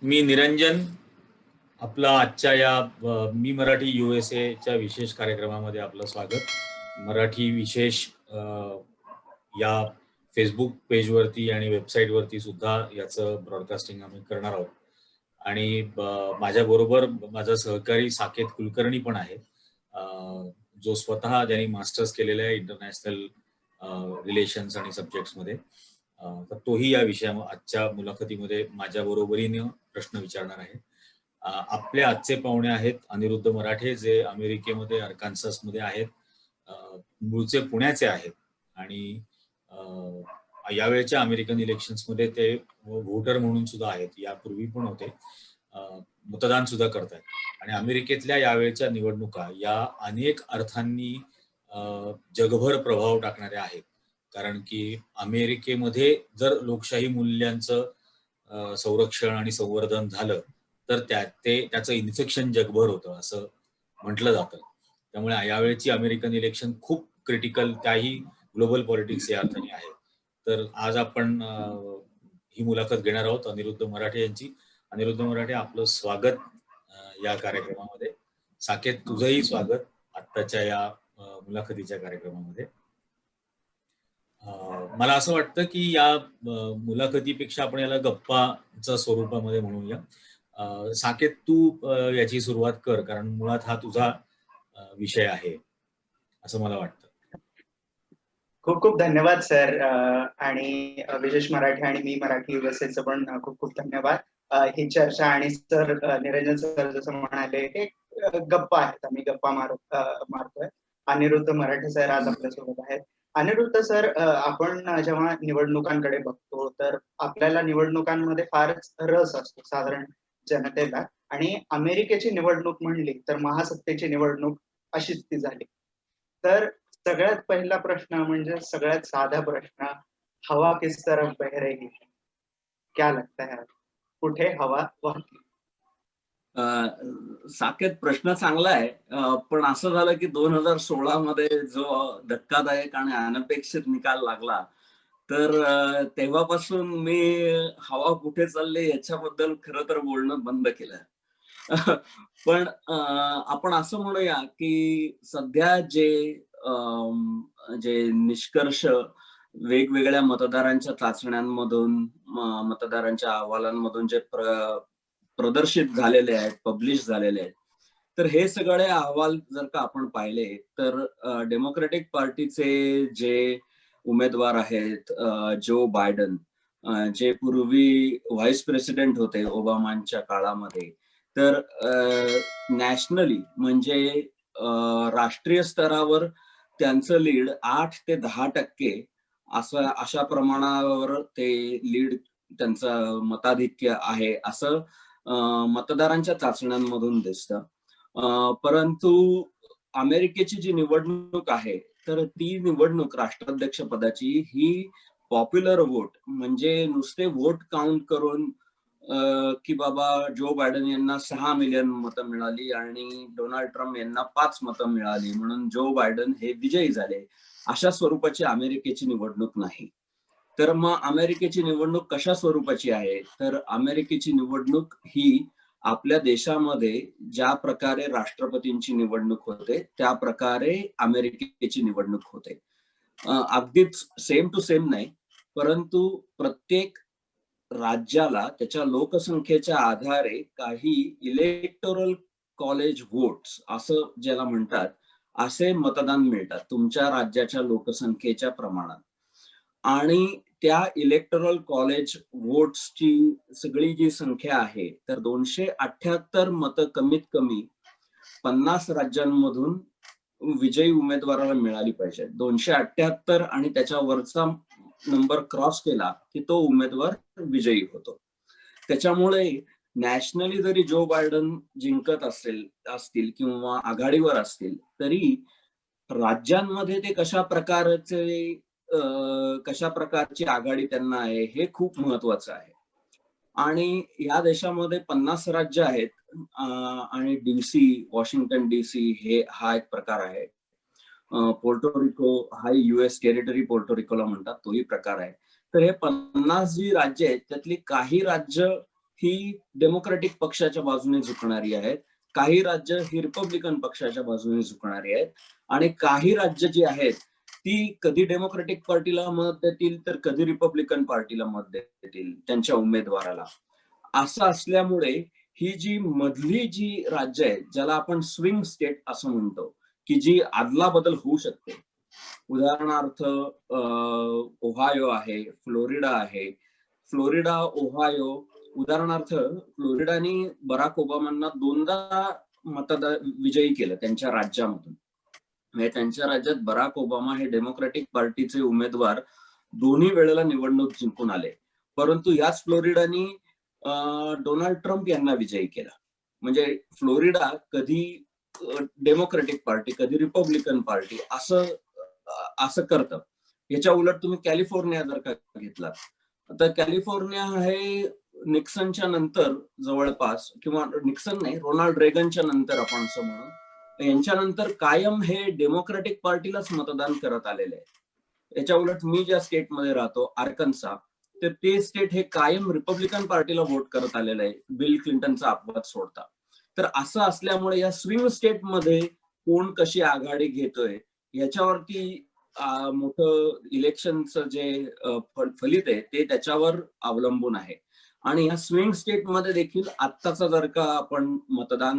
मी निरंजन. आपला आजच्या या मी मराठी USA च्या विशेष कार्यक्रमामध्ये आपलं स्वागत. मराठी विशेष या फेसबुक पेजवरती आणि वेबसाईटवरती सुद्धा याचं ब्रॉडकास्टिंग आम्ही करणार आहोत. आणि माझ्याबरोबर माझा सहकारी साकेत कुलकर्णी पण आहे, जो स्वतः ज्यांनी मास्टर्स केलेलं आहे इंटरनॅशनल रिलेशन्स आणि सब्जेक्ट्समध्ये. तर तोही या आजच्या मुलाखतीमध्ये माझ्या बरोबरीने प्रश्न विचारणार आहे. आपले आजचे पाहुणे आहेत अनिरुद्ध मराठे, जे अमेरिकेमध्ये अर्कान्सासमध्ये आहेत. मूळचे पुण्याचे आहेत आणि यावेळेच्या अमेरिकन इलेक्शन्समध्ये ते व्होटर म्हणून सुद्धा आहेत. यापूर्वी पण होते, मतदान सुद्धा करतात. आणि अमेरिकेतल्या यावेळेच्या निवडणुका या अनेक अर्थांनी जगभर प्रभाव टाकणाऱ्या आहेत. कारण की अमेरिकेमध्ये जर लोकशाही मूल्यांचं संरक्षण आणि संवर्धन झालं तर त्याचं इन्फेक्शन जगभर होतं असं म्हटलं जातं. त्यामुळे यावेळेची अमेरिकन इलेक्शन खूप क्रिटिकल, त्याही ग्लोबल पॉलिटिक्स या अर्थाने आहे. तर आज आपण ही मुलाखत घेणार आहोत अनिरुद्ध मराठे यांची. अनिरुद्ध मराठे, आपलं स्वागत या कार्यक्रमामध्ये. साकेत, तुझंही स्वागत आत्ताच्या या मुलाखतीच्या कार्यक्रमामध्ये. मला असं वाटतं की या मुलाखतीपेक्षा आपण याला गप्पाच्या स्वरूपामध्ये म्हणूया. साकेत, तू याची सुरुवात कर, कारण मुळात हा तुझा विषय आहे असं मला वाटतं. खूप खूप धन्यवाद सर. आणि विशेष मराठी आणि मी मराठी USA पण खूप खूप धन्यवाद. ही चर्चा आणि सर निरंजन सर जसं म्हणाले हे गप्पा आहेत, आम्ही गप्पा मारतोय. अनिरुद्ध मराठे सर आज आपल्यासोबत आहेत. अनिरुद्ध सर, आपण जेव्हा निवडणुकांकडे बघतो तर आपल्याला निवडणुकांमध्ये फारच रस असतो साधारण जनतेला. आणि अमेरिकेची निवडणूक म्हणली तर महासत्तेची निवडणूक अशीच ती झाली. तर सगळ्यात पहिला प्रश्न म्हणजे सगळ्यात साधा प्रश्न, हवा किस तरफ बह रही है, क्या लगता है, कुठे हवा वाहते? साकेत, प्रश्न चांगला आहे. पण असं झालं की 2016 मध्ये जो धक्कादायक आणि अनपेक्षित निकाल लागला, तर तेव्हापासून मी हवा कुठे चालली याच्याबद्दल खरं तर बोलणं बंद केलं. पण आपण असं म्हणूया की सध्या जे निष्कर्ष वेगवेगळ्या मतदारांच्या चाचण्यांमधून, मतदारांच्या अहवालांमधून जे प्रदर्शित झालेले आहेत, पब्लिश झालेले आहेत, तर हे सगळे अहवाल जर का आपण पाहिले तर डेमोक्रेटिक पार्टीचे जे उमेदवार आहेत, जो बायडन, जे पूर्वी व्हाईस प्रेसिडेंट होते ओबामांच्या काळामध्ये, तर नॅशनली म्हणजे राष्ट्रीय स्तरावर त्यांचं लीड 8 ते 10% अशा प्रमाणावर ते लीड, त्यांचं मताधिक्य आहे असं मतदारांच्या चाचण्यांमधून दिसतं. परंतु अमेरिकेची जी निवडणूक आहे तर ती निवडणूक राष्ट्राध्यक्ष पदाची ही पॉप्युलर वोट, म्हणजे नुसते वोट काउंट करून की बाबा जो बायडन यांना 6 मिलियन मतं मिळाली आणि डोनाल्ड ट्रम्प यांना 5 मतं मिळाली म्हणून जो बायडन हे विजयी झाले, अशा स्वरूपाची अमेरिकेची निवडणूक नाही. तर मग अमेरिकेची निवडणूक कशा स्वरूपाची आहे? तर अमेरिकेची निवडणूक ही आपल्या देशामध्ये ज्या प्रकारे राष्ट्रपतींची निवडणूक होते त्या प्रकारे अमेरिकेची निवडणूक होते. अगदीच सेम टू सेम नाही, परंतु प्रत्येक राज्याला त्याच्या लोकसंख्येच्या आधारे काही इलेक्टोरल कॉलेज व्होट्स असं ज्याला म्हणतात, असे मतदान मिळतात तुमच्या राज्याच्या लोकसंख्येच्या प्रमाणात. आणि त्या इलेक्टोरल कॉलेज व्होट्सची सगळी जी संख्या आहे तर 278 मतं कमीत कमी 50 राज्यांमधून विजयी उमेदवाराला मिळाली पाहिजे. 278 आणि त्याच्यावरचा नंबर क्रॉस केला की तो उमेदवार विजयी होतो. त्याच्यामुळे नॅशनली जरी जो बायडन जिंकत असतील किंवा आघाडीवर असतील, तरी राज्यांमध्ये ते कशा प्रकारची आघाडी त्यांना आहे हे खूप महत्वाचं आहे. आणि या देशामध्ये 50 राज्य आहेत आणि DC, वॉशिंग्टन DC हा एक प्रकार आहे. पोर्टोरिको हा US टेरिटरी पोर्टोरिकोला म्हणतात, तोही प्रकार आहे. तर हे 50 जी राज्य आहेत त्यातली काही राज्य ही डेमोक्रॅटिक पक्षाच्या बाजूने झुकणारी आहेत, काही राज्य ही रिपब्लिकन पक्षाच्या बाजूने झुकणारी आहेत, आणि काही राज्य जी आहेत ती कधी डेमोक्रॅटिक पार्टीला मत देतील तर कधी रिपब्लिकन पार्टीला मत देतील त्यांच्या उमेदवाराला. असं असल्यामुळे ही जी मधली जी राज्य आहेत, ज्याला आपण स्विंग स्टेट असं म्हणतो, की जी आदलाबदल होऊ शकते, उदाहरणार्थ ओहायो आहे, फ्लोरिडा आहे. फ्लोरिडा, ओहायो, उदाहरणार्थ फ्लोरिडानी बराक ओबामांना 2दा विजयी केलं त्यांच्या राज्यामधून. म्हणजे त्यांच्या राज्यात बराक ओबामा हे डेमोक्रॅटिक पार्टीचे उमेदवार दोन्ही वेळेला निवडणूक जिंकून आले, परंतु याच फ्लोरिडानी डोनाल्ड ट्रम्प यांना विजयी केला. म्हणजे फ्लोरिडा कधी डेमोक्रॅटिक पार्टी कधी रिपब्लिकन पार्टी असं करतं. याच्या उलट तुम्ही कॅलिफोर्निया जर का घेतलात, तर कॅलिफोर्निया हे निक्सनच्या नंतर जवळपास, किंवा निक्सन नाही, रोनाल्ड रेगनच्या नंतर आपण असं म्हणू, यांच्यानंतर कायम हे डेमोक्रॅटिक पार्टीलाच मतदान करत आलेले आहे. याच्या उलट मी ज्या स्टेटमध्ये राहतो, आर्कन्सा, तर ते स्टेट हे कायम रिपब्लिकन पार्टीला वोट करत आलेलं आहे, बिल क्लिंटनचा अपवाद सोडता. तर असं असल्यामुळे या स्विंग स्टेटमध्ये कोण कशी आघाडी घेतोय याच्यावरती मोठं इलेक्शनचं जे फलित आहे ते त्याच्यावर अवलंबून आहे. आणि या स्विंग स्टेटमध्ये देखील आत्ताचा जर का आपण मतदार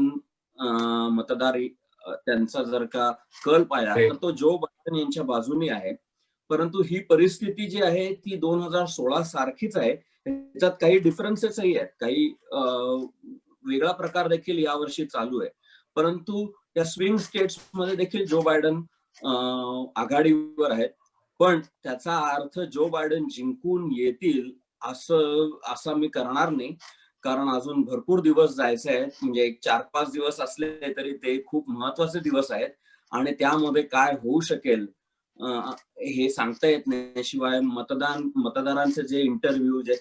त्यांचा जर का कल पाहिला तर तो जो बायडन यांच्या बाजूने आहे. परंतु ही परिस्थिती जी आहे ती 2016 सारखीच आहे. त्याच्यात काही डिफरन्सेसही आहेत, काही वेगळा प्रकार देखील यावर्षी चालू आहे. परंतु या स्विंग स्टेट्स मध्ये देखील जो बायडन आघाडीवर आहेत, पण त्याचा अर्थ जो बायडन जिंकून येतील असं मी करणार नाही, कारण अजून भरपूर दिवस जायचे आहेत. म्हणजे एक 4-5 दिवस असले तरी ते खूप महत्वाचे दिवस आहेत, आणि त्यामध्ये काय होऊ शकेल हे सांगता येत नाही. शिवाय मतदारांचे जे इंटरव्ह्यू, जे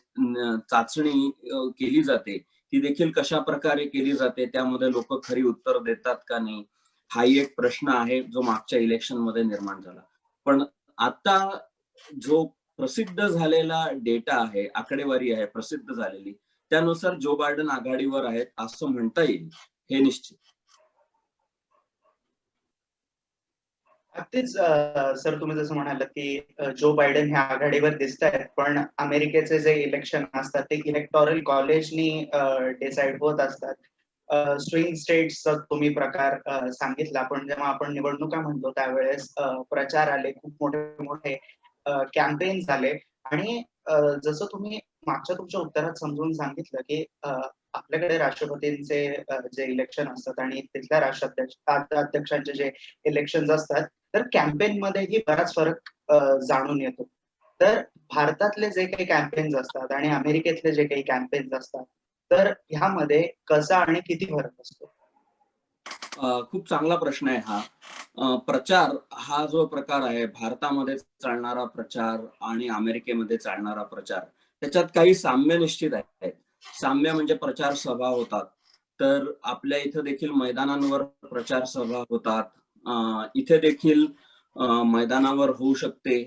चाचणी केली जाते ती देखील कशा प्रकारे केली जाते, त्यामध्ये लोक खरी उत्तर देतात का नाही, हाही एक प्रश्न आहे जो मागच्या इलेक्शन मध्ये निर्माण झाला. पण आता जो प्रसिद्ध झालेला डेटा आहे, आकडेवारी आहे प्रसिद्ध झालेली, त्यानुसार जो बायडन आघाडीवर आहेत असं म्हणता येईल, हे निश्चित. अगदीच सर, तुम्ही जसं म्हणालात की जो बायडन हे आघाडीवर दिसत आहेत, पण अमेरिकेचे जे इलेक्शन असतात ते इलेक्टोरल कॉलेजनी डिसाईड होत असतात. स्विंग स्टेट्सचा तुम्ही प्रकार सांगितला, पण जेव्हा आपण निवडणुका म्हणतो त्यावेळेस प्रचार आले, खूप मोठे मोठे कॅम्पेन झाले, आणि जसं तुम्ही मागच्या तुमच्या उत्तरात समजून सांगितलं की आपल्याकडे राष्ट्रपतींचे जे इलेक्शन असतात आणि तिथल्या राष्ट्राध्यक्षांचे जे इलेक्शन असतात, तर कॅम्पेन मध्येही बराच फरक जाणून येतो. तर भारतातले जे काही कॅम्पेन्स असतात आणि अमेरिकेतले जे काही कॅम्पेन्स असतात, तर ह्यामध्ये कसा आणि किती फरक असतो? खूप चांगला प्रश्न आहे हा. प्रचार हा जो प्रकार आहे, भारतामध्ये चालणारा प्रचार आणि अमेरिकेमध्ये चालणारा प्रचार, त्याच्यात काही साम्य निश्चित आहेत. साम्य म्हणजे प्रचार सभा होतात, तर आपल्या इथं देखील मैदानांवर प्रचार सभा होतात, इथे देखील मैदानावर होऊ शकते.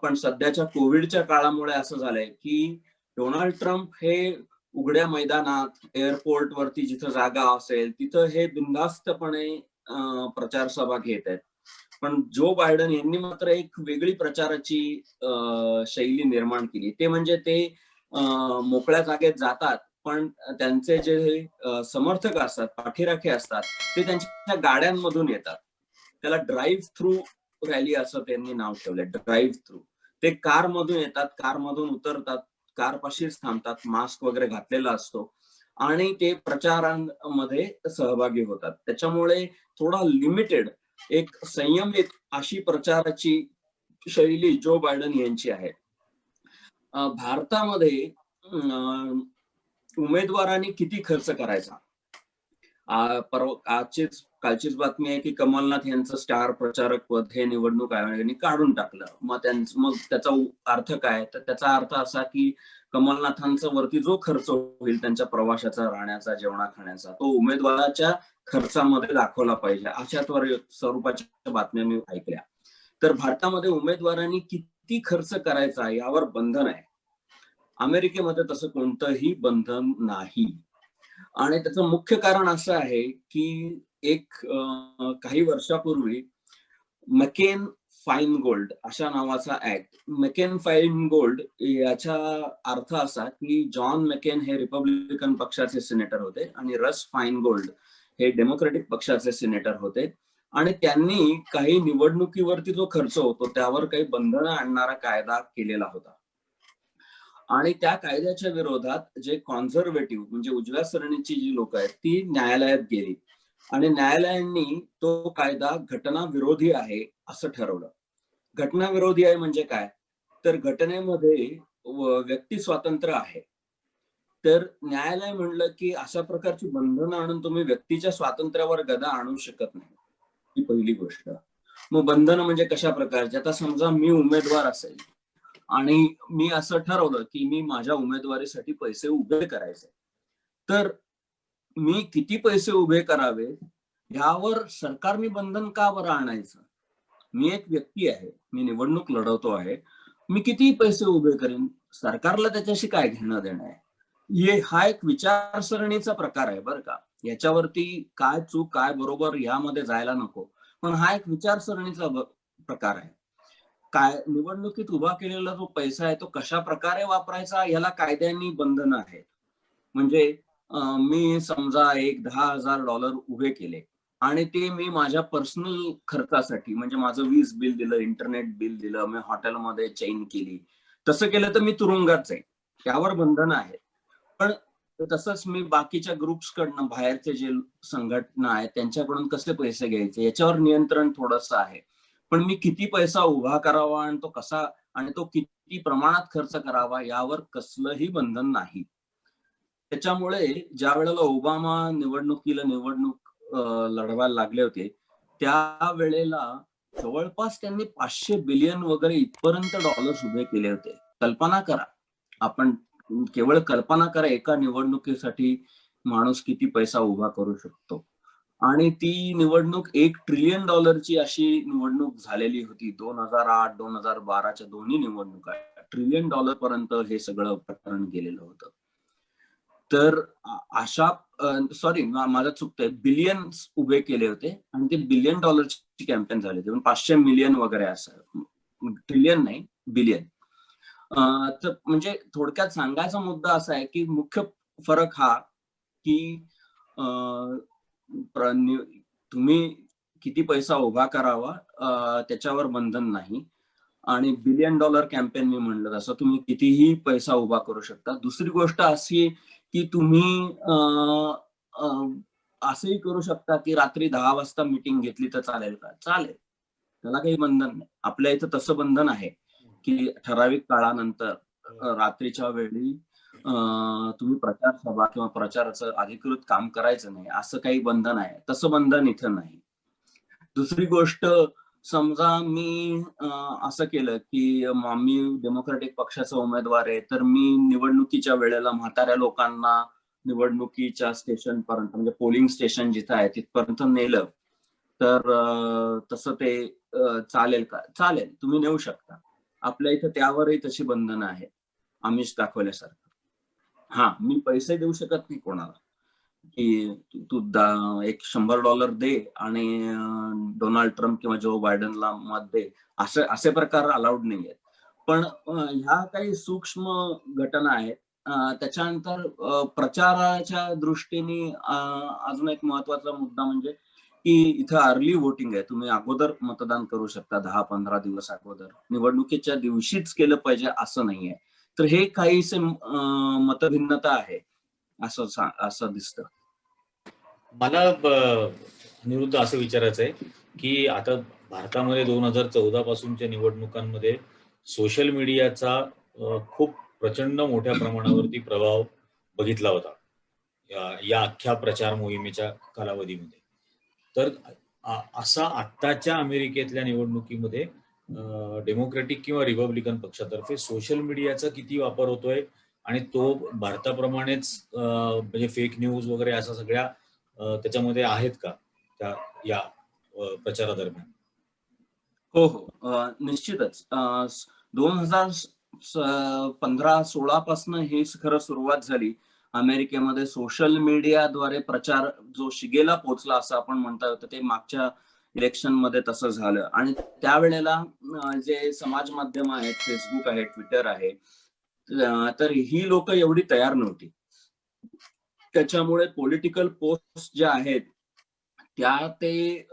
पण सध्याच्या कोविडच्या काळामुळे असं झालंय की डोनाल्ड ट्रम्प हे उघड्या मैदानात, एअरपोर्ट वरती जिथं जागा असेल तिथं हे बिनधास्तपणे प्रचार सभा घेत आहेत. पण जो बायडन यांनी मात्र एक वेगळी प्रचाराची शैली निर्माण केली. ते म्हणजे ते मोकळ्या जागेत जातात, पण त्यांचे जे समर्थक असतात, पाठीराखे असतात, ते त्यांच्या गाड्यांमधून येतात. त्याला ड्राईव्ह थ्रू रॅली असं त्यांनी नाव ठेवलंय, ड्राईव्ह थ्रू. ते कार मधून येतात, कार मधून उतरतात, कार पाशीच थांबतात, मास्क वगैरे घातलेला असतो, आणि ते प्रचारांमध्ये सहभागी होतात. त्याच्यामुळे थोडा लिमिटेड, एक संयमित अशी प्रचाराची शैली जो बायडन यांची आहे. भारतामध्ये उमेदवारांनी किती खर्च करायचा, कालचीच बातमी आहे की कमलनाथ यांचं स्टार प्रचारक पद हे निवडणूक आयोगाने काढून टाकलं. मग त्याचा अर्थ काय, तर त्याचा अर्थ असा की कमलनाथांचा वरती जो खर्च होईल त्यांच्या प्रवासाचा, राहण्याचा, जेवणा खाण्याचा, तो उमेदवाराच्या खर्चामध्ये दाखवला पाहिजे, अशा स्वरूपाच्या बातम्या मी ऐकल्या. तर भारतामध्ये उमेदवारांनी किती खर्च करायचा यावर बंधन आहे. अमेरिकेमध्ये तसं कोणतंही बंधन नाही. आणि त्याचं मुख्य कारण असं आहे की काही वर्षापूर्वी मकेन फाईन गोल्ड अशा नावाचा ऍक्ट, मकेन फाईन गोल्ड याचा अर्थ असा की जॉन मकेन हे रिपब्लिकन पक्षाचे सिनेटर होते आणि रस फाईन गोल्ड हे डेमोक्रेटिक पक्षाचे सिनेटर होते. आणि त्यांनी काही निवडणुकीवरती जो खर्च होतो त्यावर काही बंधनं आणणारा कायदा केलेला होता. आणि त्या कायद्याच्या विरोधात जे कॉन्झर्वेटिव्ह म्हणजे उजव्या सरणीची जी लोक आहेत ती न्यायालयात गेली आणि न्यायालयांनी तो कायदा घटना विरोधी आहे असं ठरवलं. घटना विरोधी आहे म्हणजे काय, तर घटनेमध्ये व्यक्ती स्वातंत्र्य आहे. तर न्यायालय म्हणलं की अशा प्रकारची बंधनं आणून तुम्ही व्यक्तीच्या स्वातंत्र्यावर गदा आणू शकत नाही. ही पहिली गोष्ट. मग बंधनं म्हणजे कशा प्रकारची, आता समजा मी उमेदवार असेल आणि मी असं ठरवलं की मी माझ्या उमेदवारीसाठी पैसे उभे करायचे, तर मी किती पैसे उभे करावे यावर सरकारने बंधन का बरं आणायचं? मी एक व्यक्ती आहे, मी निवडणूक लढवतो आहे, मी किती पैसे उभे करेन, सरकारला त्याच्याशी काय घेणं देणं आहे? हा एक विचारसरणीचा प्रकार आहे बरं का. याच्यावरती काय चूक काय बरोबर यामध्ये जायला नको, पण हा एक विचारसरणीचा प्रकार आहे. काय निवडणुकीत उभा केलेला जो पैसा आहे तो कशा प्रकारे वापरायचा याला कायद्यांनी बंधनं आहेत. म्हणजे मी समजा $10,000 उभे केले आणि ते मी माझ्या पर्सनल खर्चासाठी म्हणजे माझं वीज बिल दिलं, इंटरनेट बिल दिलं, मी हॉटेलमध्ये चेन केली, तसं केलं तर मी तुरुंगात जाईल, त्यावर बंधनं आहेत. पण तसंच मी बाकीच्या ग्रुप्स कडनं बाहेरचे जे संघटना आहेत त्यांच्याकडून कसे पैसे घ्यायचे याच्यावर नियंत्रण थोडंसं आहे. पण मी किती पैसा उभा करावा आणि तो कसा आणि तो किती प्रमाणात खर्च करावा यावर कसलंही बंधन नाही. त्याच्यामुळे ज्या वेळेला ओबामा निवडणूक लढवायला लागले होते त्यावेळेला जवळपास त्यांनी 500 बिलियन वगैरे इथपर्यंत डॉलर्स उभे केले होते. कल्पना करा, आपण केवळ कल्पना करा एका निवडणुकीसाठी माणूस किती पैसा उभा करू शकतो. आणि ती निवडणूक $1 ट्रिलियन अशी निवडणूक झालेली होती. 2008-2012च्या दोन्ही निवडणुका $1 ट्रिलियन पर्यंत हे सगळं प्रकरण गेलेलं होतं. तर अशा सॉरी माझं चुकतंय, बिलियन्स उभे केले होते आणि ते $1 बिलियन कॅम्पेन झाले होते. 500 मिलियन वगैरे असं, ट्रिलियन नाही बिलियन. तर म्हणजे थोडक्यात सांगायचा मुद्दा असा आहे की मुख्य फरक हा की तुम्ही किती पैसा उभा करावा त्याच्यावर बंधन नाही. आणि $1 बिलियन कॅम्पेन मी म्हणलं तसं तुम्ही कितीही पैसा उभा करू शकता. दुसरी गोष्ट अशी की तुम्ही असंही करू शकता की रात्री 10 वाजता मीटिंग घेतली तर चालेल का? चालेल, त्याला काही बंधन नाही. आपल्या इथं तसं बंधन आहे की ठराविक काळानंतर रात्रीच्या वेळी तुम्ही प्रचार सभा किंवा प्रचाराचं अधिकृत काम करायचं नाही असं काही बंधन आहे. तसं बंधन इथं नाही. दुसरी गोष्ट, समजा मी असं केलं की मी डेमोक्रेटिक पक्षाचा उमेदवार आहे, तर मी निवडणुकीच्या वेळेला म्हाताऱ्या लोकांना निवडणुकीच्या स्टेशन पर्यंत म्हणजे पोलिंग स्टेशन जिथं आहे तिथपर्यंत नेलं तर तसं ते चालेल का? चालेल, तुम्ही नेऊ शकता. आपल्या इथं त्यावरही तशी बंधनं आहेत आमिष दाखवल्यासारखं. हा, मी पैसे देऊ शकत नाही कोणाला की तू एक $100 दे आणि डोनाल्ड ट्रम्प किंवा जो बायडनला मत दे, असे प्रकार अलाउड नाही आहेत. पण ह्या काही सूक्ष्म घटना आहेत. त्याच्यानंतर प्रचाराच्या दृष्टीने अजून एक महत्वाचा मुद्दा म्हणजे की इथं अर्ली व्होटिंग आहे. तुम्ही अगोदर मतदान करू शकता, 10-15 दिवस अगोदर. निवडणुकीच्या दिवशीच केलं पाहिजे असं नाहीये. तर हे काहीसे मतभिन्नता आहे असं दिसतं. मला अनिरुद्ध असं विचारायचं आहे की आता भारतामध्ये 2014 पासूनच्या निवडणुकांमध्ये सोशल मीडियाचा खूप प्रचंड मोठ्या प्रमाणावरती प्रभाव बघितला होता या अख्ख्या प्रचार मोहिमेच्या कालावधीमध्ये. तर असा आत्ताच्या अमेरिकेतल्या निवडणुकीमध्ये डेमोक्रेटिक किंवा रिपब्लिकन पक्षातर्फे सोशल मीडियाचा किती वापर होतोय आणि तो भारताप्रमाणेच म्हणजे फेक न्यूज वगैरे असा सगळ्या त्याच्यामध्ये आहेत का त्या या प्रचारादरम्यान? हो, निश्चितच. 2015-16 पासून ही खरं सुरुवात झाली. अमेरिकेमध्ये सोशल मीडियाद्वारे प्रचार जो शिगेला पोहोचला असं आपण म्हणता येतं, ते मागच्या इलेक्शन मध्ये तसं झालं. आणि त्यावेळेला जे समाज माध्यम आहेत, फेसबुक आहे, ट्विटर आहे, तर ही लोक एवढी तयार नव्हती. त्याच्यामुळे पॉलिटिकल पोस्ट ज्या आहेत त्या ते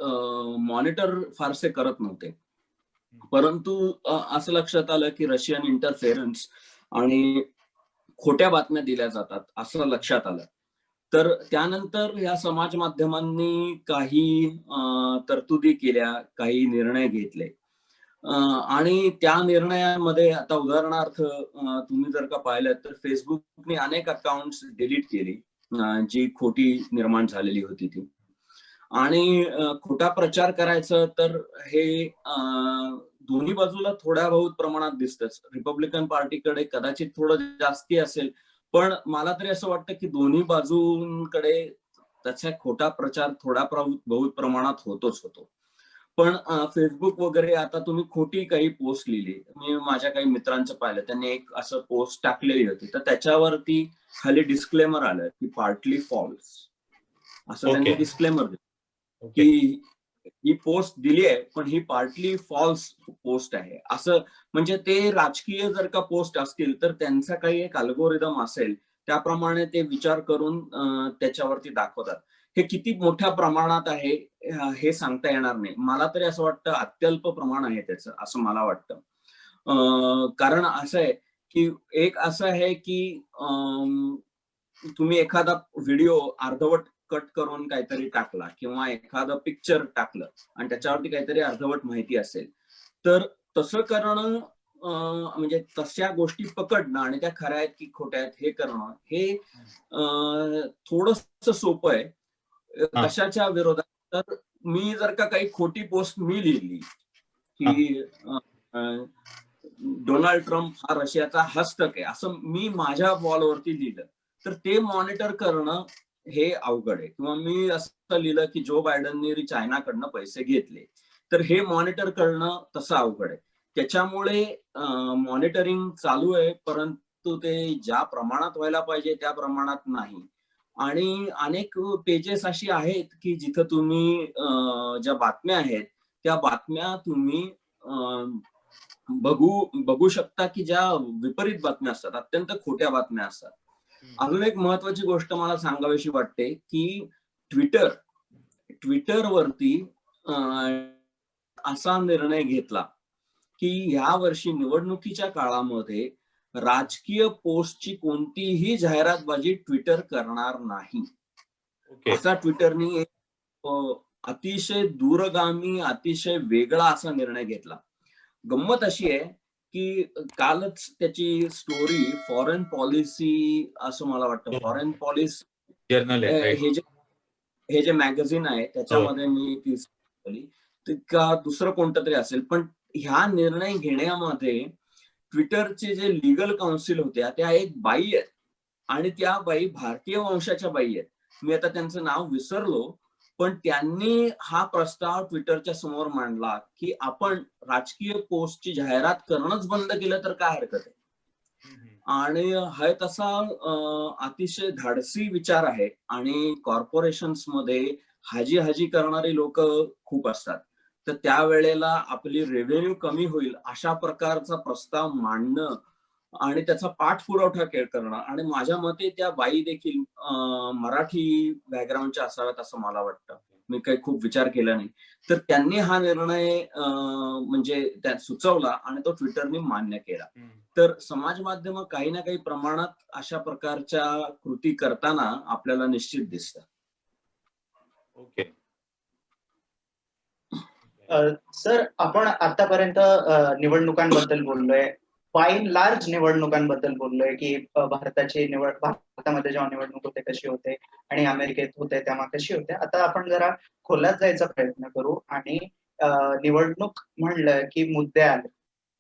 मॉनिटर फारसे करत नव्हते. परंतु असं लक्षात आलं की रशियन इंटरफेरन्स आणि खोट्या बातम्या दिल्या जातात असं लक्षात आलं. तर त्यानंतर या समाज माध्यमांनी काही तरतुदी केल्या, काही निर्णय घेतले. आणि त्या निर्णयामध्ये आता उदाहरणार्थ तुम्ही जर का पाहिलं तर फेसबुकने अनेक अकाउंट्स डिलीट केली जी खोटी निर्माण झालेली होती ती. आणि खोटा प्रचार करायचं तर हे दोन्ही बाजूला थोड्या बहुत प्रमाणात दिसतंच. रिपब्लिकन पार्टीकडे कदाचित थोडं जास्ती असेल, पण मला तरी असं वाटतं की दोन्ही बाजूंकडे त्याचा खोटा प्रचार थोडा बहुत प्रमाणात होतोच होतो. पण फेसबुक वगैरे आता तुम्ही खोटी काही पोस्ट लिहिली, मी माझ्या काही मित्रांचं पाहिलं, त्यांनी एक असं पोस्ट टाकलेली होती, तर त्याच्यावरती खाली डिस्क्लेमर आलं की पार्टली फॉल्स असं त्यांनी डिस्क्लेमर दिलं की ही पोस्ट दिली आहे पण ही पार्टली फॉल्स पोस्ट आहे. असं म्हणजे ते राजकीय जर का पोस्ट असतील तर त्यांचा काही एक अल्गोरिदम असेल, त्याप्रमाणे ते विचार करून त्याच्यावरती दाखवतात. हे किती मोठ्या प्रमाणात आहे हे सांगता येणार नाही. मला तरी असं वाटतं अत्यल्प प्रमाण आहे त्याचं, असं मला वाटतं. कारण असं आहे की एक असं आहे की तुम्ही एखादा व्हिडिओ अर्धवट कट करून काहीतरी टाकला किंवा एखादं पिक्चर टाकलं आणि त्याच्यावरती काहीतरी अर्धवट माहिती असेल, तर तसं करणं म्हणजे तशा गोष्टी पकडणं आणि त्या खऱ्या आहेत की खोट्या आहेत हे करणं हे थोडंसं सोपं आहे. कशाच्या विरोधात? तर मी जर का काही खोटी पोस्ट मी लिहिली की डोनाल्ड ट्रम्प हा रशियाचा हस्तक आहे असं मी माझ्या वॉलवरती लिहिलं, तर ते मॉनिटर करणं हे अवघड आहे. किंवा मी असं लिहिलं की जो बायडननी चायनाकडनं पैसे घेतले, तर हे मॉनिटर करणं तसं अवघड आहे. त्याच्यामुळे मॉनिटरिंग चालू आहे, परंतु ते ज्या प्रमाणात व्हायला पाहिजे त्या प्रमाणात नाही. आणि अनेक पेजेस अशी आहेत की जिथं तुम्ही ज्या बातम्या आहेत त्या बातम्या तुम्ही बघू शकता की ज्या विपरीत बातम्या असतात, अत्यंत खोट्या बातम्या असतात. अजून एक महत्वाची गोष्ट मला सांगावीशी वाटते की ट्विटरवरती असा निर्णय घेतला की या वर्षी निवडणुकीच्या काळामध्ये राजकीय पोस्टची कोणतीही जाहिरातबाजी ट्विटर करणार नाही. असा ट्विटरनी एक अतिशय दूरगामी, अतिशय वेगळा असा निर्णय घेतला. गंमत अशी आहे की कालच त्याची स्टोरी फॉरेन पॉलिसी असं मला वाटतं, फॉरेन पॉलिसी जर्नल हे जे मॅगझिन आहे त्याच्यामध्ये मी ती का दुसरं कोणतं तरी असेल, पण ह्या निर्णय घेण्यामध्ये ट्विटरचे जे लीगल काउन्सिल होत्या त्या एक बाई आहेत आणि त्या बाई भारतीय वंशाच्या बाई आहेत. मी आता त्यांचं नाव विसरलो, पण त्यांनी हा प्रस्ताव ट्विटरच्या समोर मांडला की आपण राजकीय पोस्टची जाहिरात करणंच बंद केलं तर काय हरकत आहे. आणि हा तसा अतिशय धाडसी विचार आहे. आणि कॉर्पोरेशन्स मध्ये हाजी करणारी लोक खूप असतात, तर त्यावेळेला आपली रेव्हेन्यू कमी होईल अशा प्रकारचा प्रस्ताव मांडणं आणि त्याचा पाठपुरावा करणं. आणि माझ्या मते त्या बाई देखील मराठी बॅकग्राऊंडच्या असाव्यात असं मला वाटतं. मी काही खूप विचार केला नाही. तर त्यांनी हा निर्णय म्हणजे त्या सुचवला आणि तो ट्विटरने मान्य केला. तर समाज माध्यम काही ना काही प्रमाणात अशा प्रकारच्या कृती करताना आपल्याला निश्चित दिसतं. ओके. सर, आपण आतापर्यंत निवडणुकांबद्दल बोललोय, बाय लार्ज निवडणुकांबद्दल बोललोय की भारतामध्ये जेव्हा निवडणूक होते कशी होते आणि अमेरिकेत होते तेव्हा कशी होते. आता आपण जरा खोलात जायचा प्रयत्न करू आणि निवडणूक म्हणलं की मुद्दे आले,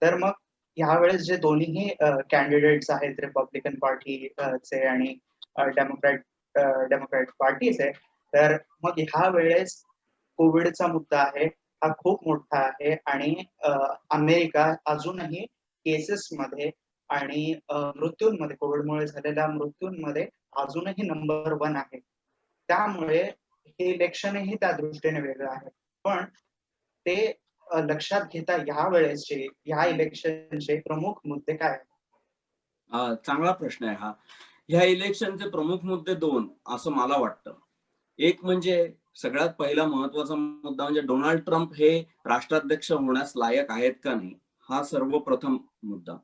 तर मग यावेळेस जे दोन्ही कॅन्डिडेट्स आहेत रिपब्लिकन पार्टीचे आणि डेमोक्रॅट पार्टीचे, तर मग ह्या वेळेस कोविडचा मुद्दा आहे, हा खूप मोठा आहे आणि अमेरिका अजूनही केसेस मध्ये आणि मृत्यूंमध्ये, कोविडमुळे झालेल्या मृत्यूंमध्ये अजूनही नंबर 1 आहे. त्यामुळे हे इलेक्शनही त्या दृष्टीने वेगळं आहे. पण ते लक्षात घेता ह्या वेळेसचे ह्या इलेक्शनचे प्रमुख मुद्दे काय आहेत? चांगला प्रश्न आहे हा. ह्या इलेक्शनचे प्रमुख मुद्दे 2 असं मला वाटतं. एक म्हणजे सगळ्यात पहिला महत्वाचा मुद्दा म्हणजे डोनाल्ड ट्रम्प हे राष्ट्राध्यक्ष होण्यास लायक आहेत का नाही, हा सर्वप्रथम मुद्दा.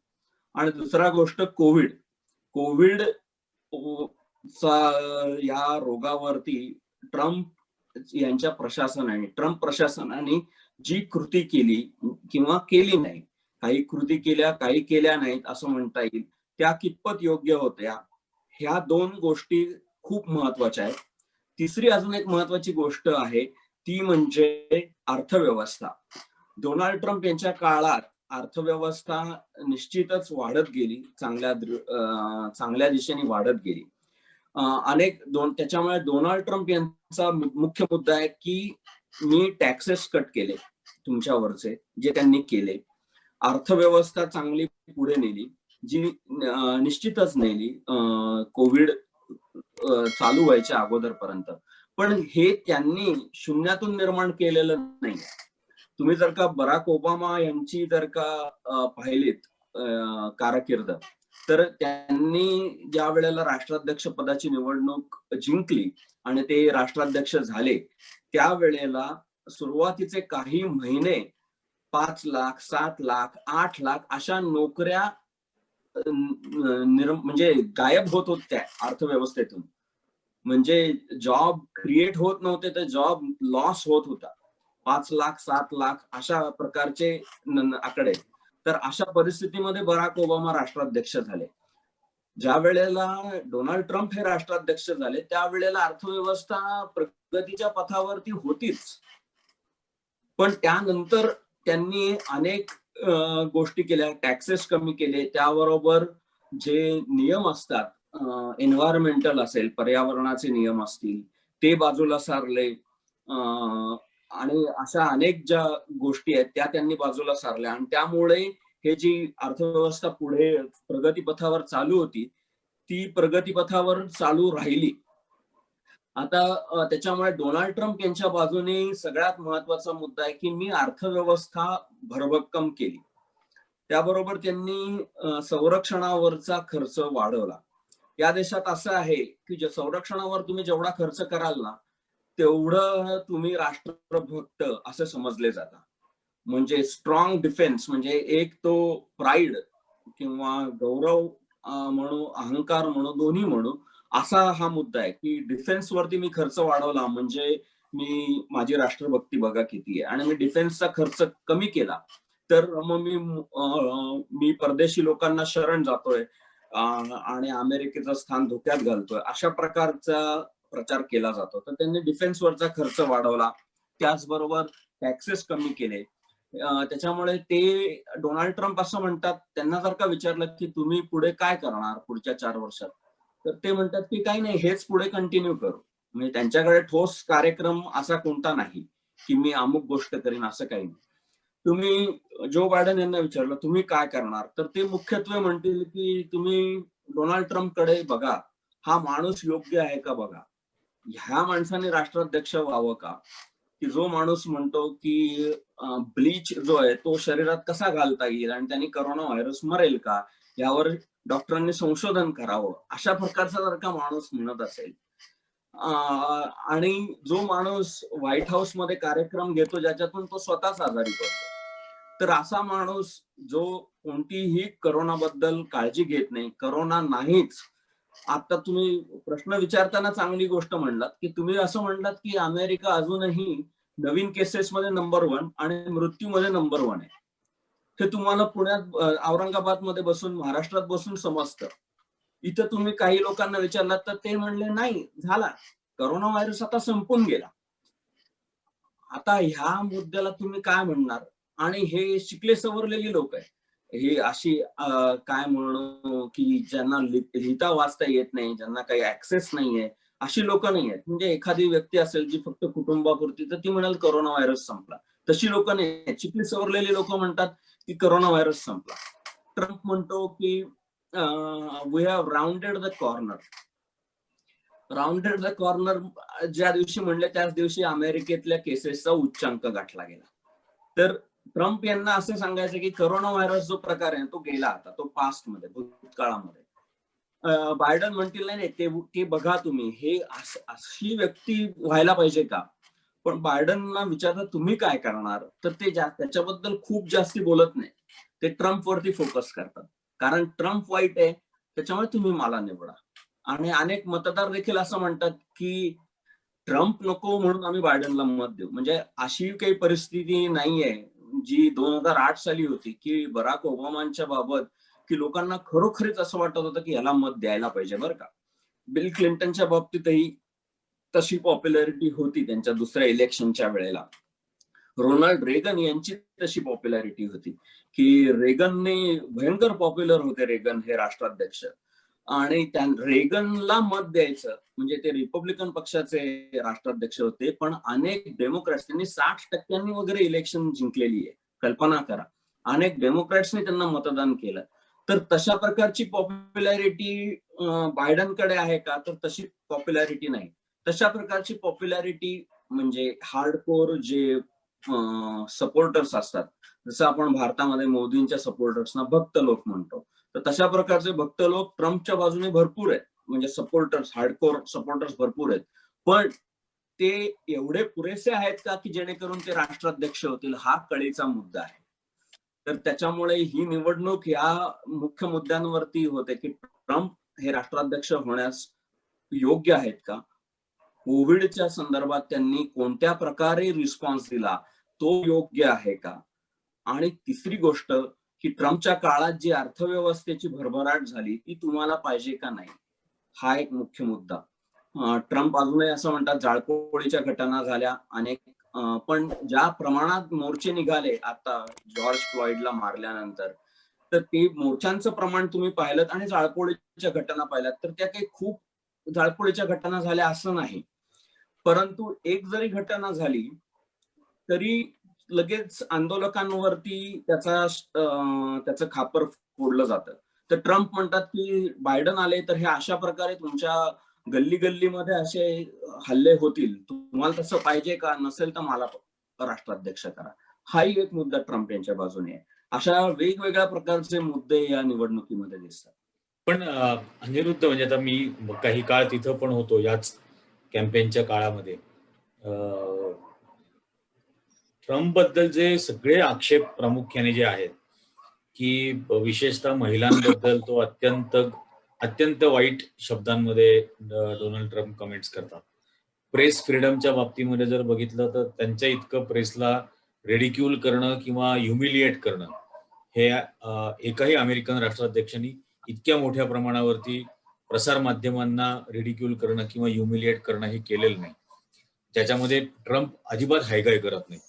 आणि दुसरा गोष्ट कोविड चा या रोगावरती ट्रम्प प्रशासनाने जी कृती केली किंवा केली नाही, काही कृती केल्या, काही केल्या नाहीत असं म्हणता येईल, त्या कितपत योग्य होत्या, ह्या 2 गोष्टी खूप महत्वाच्या आहेत. तिसरी अजून एक महत्वाची गोष्ट आहे, ती म्हणजे अर्थव्यवस्था. डोनाल्ड ट्रम्प यांच्या काळात अर्थव्यवस्था निश्चितच वाढत गेली, चांगल्या दिशेने वाढत गेली. त्याच्यामुळे डोनाल्ड ट्रम्प यांचा मुख्य मुद्दा आहे की मी टॅक्सेस कट केले तुमच्यावरचे, जे त्यांनी केले. अर्थव्यवस्था चांगली पुढे नेली, जी निश्चितच नेली कोविड चालू व्हायच्या अगोदरपर्यंत. पण हे त्यांनी शून्यातून निर्माण केलेलं नाही. तुम्ही जर का बराक ओबामा यांची जर का पाहिलीत कारकीर्द, तर त्यांनी ज्या वेळेला राष्ट्राध्यक्ष पदाची निवडणूक जिंकली आणि ते राष्ट्राध्यक्ष झाले, त्यावेळेला सुरुवातीचे काही महिने 5 लाख, 7 लाख, 8 लाख अशा नोकऱ्या म्हणजे गायब होत होत्या अर्थव्यवस्थेतून. म्हणजे जॉब क्रिएट होत नव्हते, तर जॉब लॉस होत होता. 5 लाख, 7 लाख अशा प्रकारचे आकडे. तर अशा परिस्थितीमध्ये बराक ओबामा राष्ट्राध्यक्ष झाले. ज्या वेळेला डोनाल्ड ट्रम्प हे राष्ट्राध्यक्ष झाले, त्यावेळेला अर्थव्यवस्था प्रगतीच्या पथावरती होतीच. पण त्यानंतर त्यांनी अनेक गोष्टी केल्या, टॅक्सेस कमी केले, त्याबरोबर जे नियम असतात एन्व्हायरमेंटल असेल, पर्यावरणाचे नियम असतील, ते बाजूला सारले. आणि अशा अनेक ज्या गोष्टी आहेत त्या त्यांनी बाजूला सारल्या आणि त्यामुळे हे जी अर्थव्यवस्था पुढे प्रगतीपथावर चालू होती, ती प्रगतीपथावर चालू राहिली. आता त्याच्यामुळे डोनाल्ड ट्रम्प यांच्या बाजूने सगळ्यात महत्वाचा मुद्दा आहे की मी अर्थव्यवस्था भरभक्कम केली. त्याबरोबर त्यांनी संरक्षणावरचा खर्च वाढवला. या देशात असं आहे की संरक्षणावर तुम्ही जेवढा खर्च कराल ना, तेवढं तुम्ही राष्ट्रभक्त असे समजले जातात. म्हणजे स्ट्रॉंग डिफेन्स, म्हणजे एक तो प्राईड किंवा गौरव म्हणू, अहंकार म्हणू, दोन्ही म्हणू, असा हा मुद्दा आहे की डिफेन्स वरती मी खर्च वाढवला म्हणजे माझी राष्ट्रभक्ती बघा किती आहे. आणि मी डिफेन्सचा खर्च कमी केला तर मग मी परदेशी लोकांना शरण जातोय आणि अमेरिकेचं स्थान धोक्यात घालतोय, अशा प्रकारचा प्रचार केला जातो. तर त्यांनी डिफेन्सवरचा खर्च वाढवला, त्याचबरोबर टॅक्सेस कमी केले. त्याच्यामुळे ते डोनाल्ड ट्रम्प असं म्हणतात, त्यांना जर का विचारलं की तुम्ही पुढे काय करणार पुढच्या 4 वर्षात, तर ते म्हणतात की काही नाही, हेच पुढे कंटिन्यू करू. म्हणजे त्यांच्याकडे ठोस कार्यक्रम असा कोणता नाही की मी अमुक गोष्ट करीन, असं काही नाही. तुम्ही जो बायडन यांना विचारलं तुम्ही काय करणार, तर ते मुख्यत्वे म्हणतील की तुम्ही डोनाल्ड ट्रम्प कडे बघा, हा माणूस योग्य आहे का बघा, ह्या माणसाने राष्ट्राध्यक्ष व्हावं का, की जो माणूस म्हणतो की ब्लीच जो आहे तो शरीरात कसा घालता येईल आणि त्यांनी करोना व्हायरस मरेल का, यावर डॉक्टरांनी संशोधन करावं, अशा प्रकारचा जर का माणूस म्हणत असेल, आणि जो माणूस व्हाईट हाऊस मध्ये कार्यक्रम घेतो ज्याच्यातून तो स्वतःच आजारी पडतो, तर असा माणूस जो कोणतीही करोनाबद्दल काळजी घेत नाही, करोना नाहीच. आता तुम्ही प्रश्न विचारताना चांगली गोष्ट म्हणलात की तुम्ही असं म्हणलात की अमेरिका अजूनही नवीन केसेसमध्ये नंबर 1 आणि मृत्यूमध्ये नंबर 1 आहे. हे तुम्हाला पुण्यात औरंगाबाद मध्ये बसून, महाराष्ट्रात बसून समजतं. इथं तुम्ही काही लोकांना विचारलात तर ते म्हणले नाही झाला, करोना व्हायरस आता संपून गेला. आता ह्या मुद्द्याला तुम्ही काय म्हणणार? आणि हे शिकले सवरलेली लोक आहे, हे अशी काय म्हणू की ज्यांना लिहिता वाचता येत नाही, ज्यांना काही ऍक्सेस नाहीये, अशी लोक नाही आहेत. म्हणजे एखादी व्यक्ती असेल जी फक्त कुटुंबापुरती, तर ती म्हणाल करोना व्हायरस संपला. तशी लोक नाही आहेत. शिकली सवरलेली लोक म्हणतात की करोना व्हायरस संपला. ट्रम्प म्हणतो की we have rounded the corner. Rounded the corner ज्या दिवशी म्हणले त्याच दिवशी अमेरिकेतल्या केसेसचा उच्चांक गाठला गेला. तर ट्रम्प यांना असं सांगायचं की करोना व्हायरस जो प्रकार आहे तो गेला, आता तो पास्ट मध्ये, भूतकाळामध्ये. बायडन म्हणतील नाही ते बघा तुम्ही, हे अशी व्यक्ती व्हायला पाहिजे का? पण बायडनला विचारतात तुम्ही काय करणार, तर ते त्याच्याबद्दल खूप जास्ती बोलत नाही. ते ट्रम्प वरती फोकस करतात, कारण ट्रम्प वाईट आहे त्याच्यामुळे तुम्ही मला निवडा. आणि अनेक मतदार देखील असं म्हणतात की ट्रम्प नको म्हणून आम्ही बायडनला मत देऊ. म्हणजे अशी काही परिस्थिती नाहीये जी 2008 साली होती की बराक ओबामांच्या बाबत की लोकांना खरोखरीच असं वाटत होतं की याला मत द्यायला पाहिजे बरं का. बिल क्लिंटनच्या बाबतीतही तशी पॉप्युलॅरिटी होती त्यांच्या दुसऱ्या इलेक्शनच्या वेळेला. रोनाल्ड रेगन यांची तशी पॉप्युलॅरिटी होती की रेगनने भयंकर पॉप्युलर होते, रेगन हे राष्ट्राध्यक्ष. आणि त्या रेगनला मत द्यायचं म्हणजे ते रिपब्लिकन पक्षाचे राष्ट्राध्यक्ष होते, पण अनेक डेमोक्रॅट्स, त्यांनी 60% वगैरे इलेक्शन जिंकलेली आहे, कल्पना करा. अनेक डेमोक्रॅट्सनी त्यांना मतदान केलं. तर तशा प्रकारची पॉप्युलॅरिटी बायडनकडे आहे का, तर तशी पॉप्युलॅरिटी नाही. तशा प्रकारची पॉप्युलॅरिटी म्हणजे हार्डकोर जे सपोर्टर्स असतात, जसं आपण भारतामध्ये मोदींच्या सपोर्टर्सना भक्त लोक म्हणतो, तर तशा प्रकारचे भक्त लोक ट्रम्पच्या बाजूने भरपूर आहेत. म्हणजे सपोर्टर्स, हार्डकोर सपोर्टर्स भरपूर आहेत. पण ते एवढे पुरेसे आहेत का की जेणेकरून ते राष्ट्राध्यक्ष होतील, हा कळीचा मुद्दा आहे. तर त्याच्यामुळे ही निवडणूक या मुख्य मुद्द्यांवरती होते की ट्रम्प हे राष्ट्राध्यक्ष होण्यास योग्य आहेत का, कोविडच्या संदर्भात त्यांनी कोणत्या प्रकारे रिस्पॉन्स दिला तो योग्य आहे का, आणि तिसरी गोष्ट की ट्रम्पच्या काळात जी अर्थव्यवस्थेची भरभराट झाली ती तुम्हाला पाहिजे का नाही, हा एक मुख्य मुद्दा. ट्रम्प अजूनही असं म्हणतात जाळपोळीच्या घटना झाल्या अनेक, पण ज्या प्रमाणात मोर्चे निघाले आता जॉर्ज फ्लॉइडला मारल्यानंतर, तर ते मोर्चांचं प्रमाण तुम्ही पाहिलं आणि जाळपोळीच्या घटना पाहिल्यात तर त्या काही खूप जाळपोळीच्या घटना झाल्या असं नाही. परंतु एक जरी घटना झाली तरी लगेच आंदोलकांवरती त्याचं खापर फोडलं जातं. तर ट्रम्प म्हणतात की बायडन आले तर हे अशा प्रकारे तुमच्या गल्ली गल्लीमध्ये असे हल्ले होतील, तुम्हाला तसं पाहिजे का, नसेल तर मला राष्ट्राध्यक्ष करा. हाही एक मुद्दा ट्रम्प यांच्या बाजूने आहे. अशा वेगवेगळ्या प्रकारचे मुद्दे या निवडणुकीमध्ये दिसतात. पण अनिरुद्ध, म्हणजे आता मी काही काळ तिथं पण होतो याच कॅम्पेनच्या काळामध्ये. ट्रम्प बद्दल जे सगळे आक्षेप प्रामुख्याने जे आहेत की विशेषतः महिलांबद्दल तो अत्यंत वाईट शब्दांमध्ये डोनाल्ड ट्रम्प कमेंट्स करतात. प्रेस फ्रीडमच्या बाबतीमध्ये जर बघितलं तर त्यांच्या इतकं प्रेसला रेडिक्यूल करणं किंवा ह्युमिलिएट करणं हे एकही अमेरिकन राष्ट्राध्यक्षांनी इतक्या मोठ्या प्रमाणावरती प्रसार माध्यमांना रेडिक्यूल करणं किंवा ह्युमिलिएट करणं हे केलेलं नाही, ज्याच्यामध्ये ट्रम्प अजिबात हायगाय करत नाही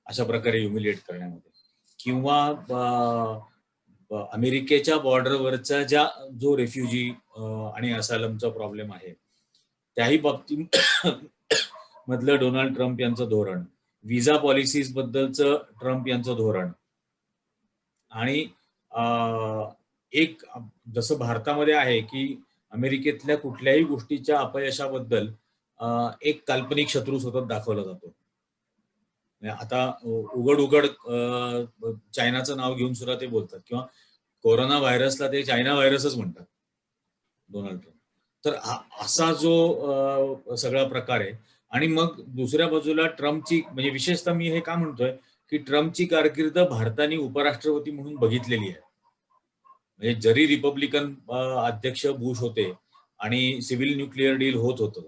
अशा प्रकारे ह्युमिलिएट करण्यामध्ये. किंवा अमेरिकेच्या बॉर्डरवरचा जो रेफ्युजी आणि असायलमचा प्रॉब्लेम आहे त्याही बाबतीत मधलं डोनाल्ड ट्रम्प यांचं धोरण, विजा पॉलिसीज बद्दलचं ट्रम्प यांचं धोरण, आणि एक जसं भारतामध्ये आहे की अमेरिकेतल्या कुठल्याही गोष्टीच्या अपयशाबद्दल एक काल्पनिक शत्रू सतत दाखवला जातो. आता उघड चायनाचं नाव घेऊन सुद्धा ते बोलतात, किंवा कोरोना व्हायरसला ते चायना व्हायरसच म्हणतात डोनाल्ड ट्रम्प. तर असा जो सगळा प्रकार आहे. आणि मग दुसऱ्या बाजूला ट्रम्पची, म्हणजे विशेषतः मी हे का म्हणतोय की ट्रम्पची कारकीर्द भारताने उपराष्ट्रपती म्हणून बघितलेली आहे. म्हणजे जरी रिपब्लिकन अध्यक्ष बुश होते आणि सिव्हिल न्यूक्लिअर डील होत होतं,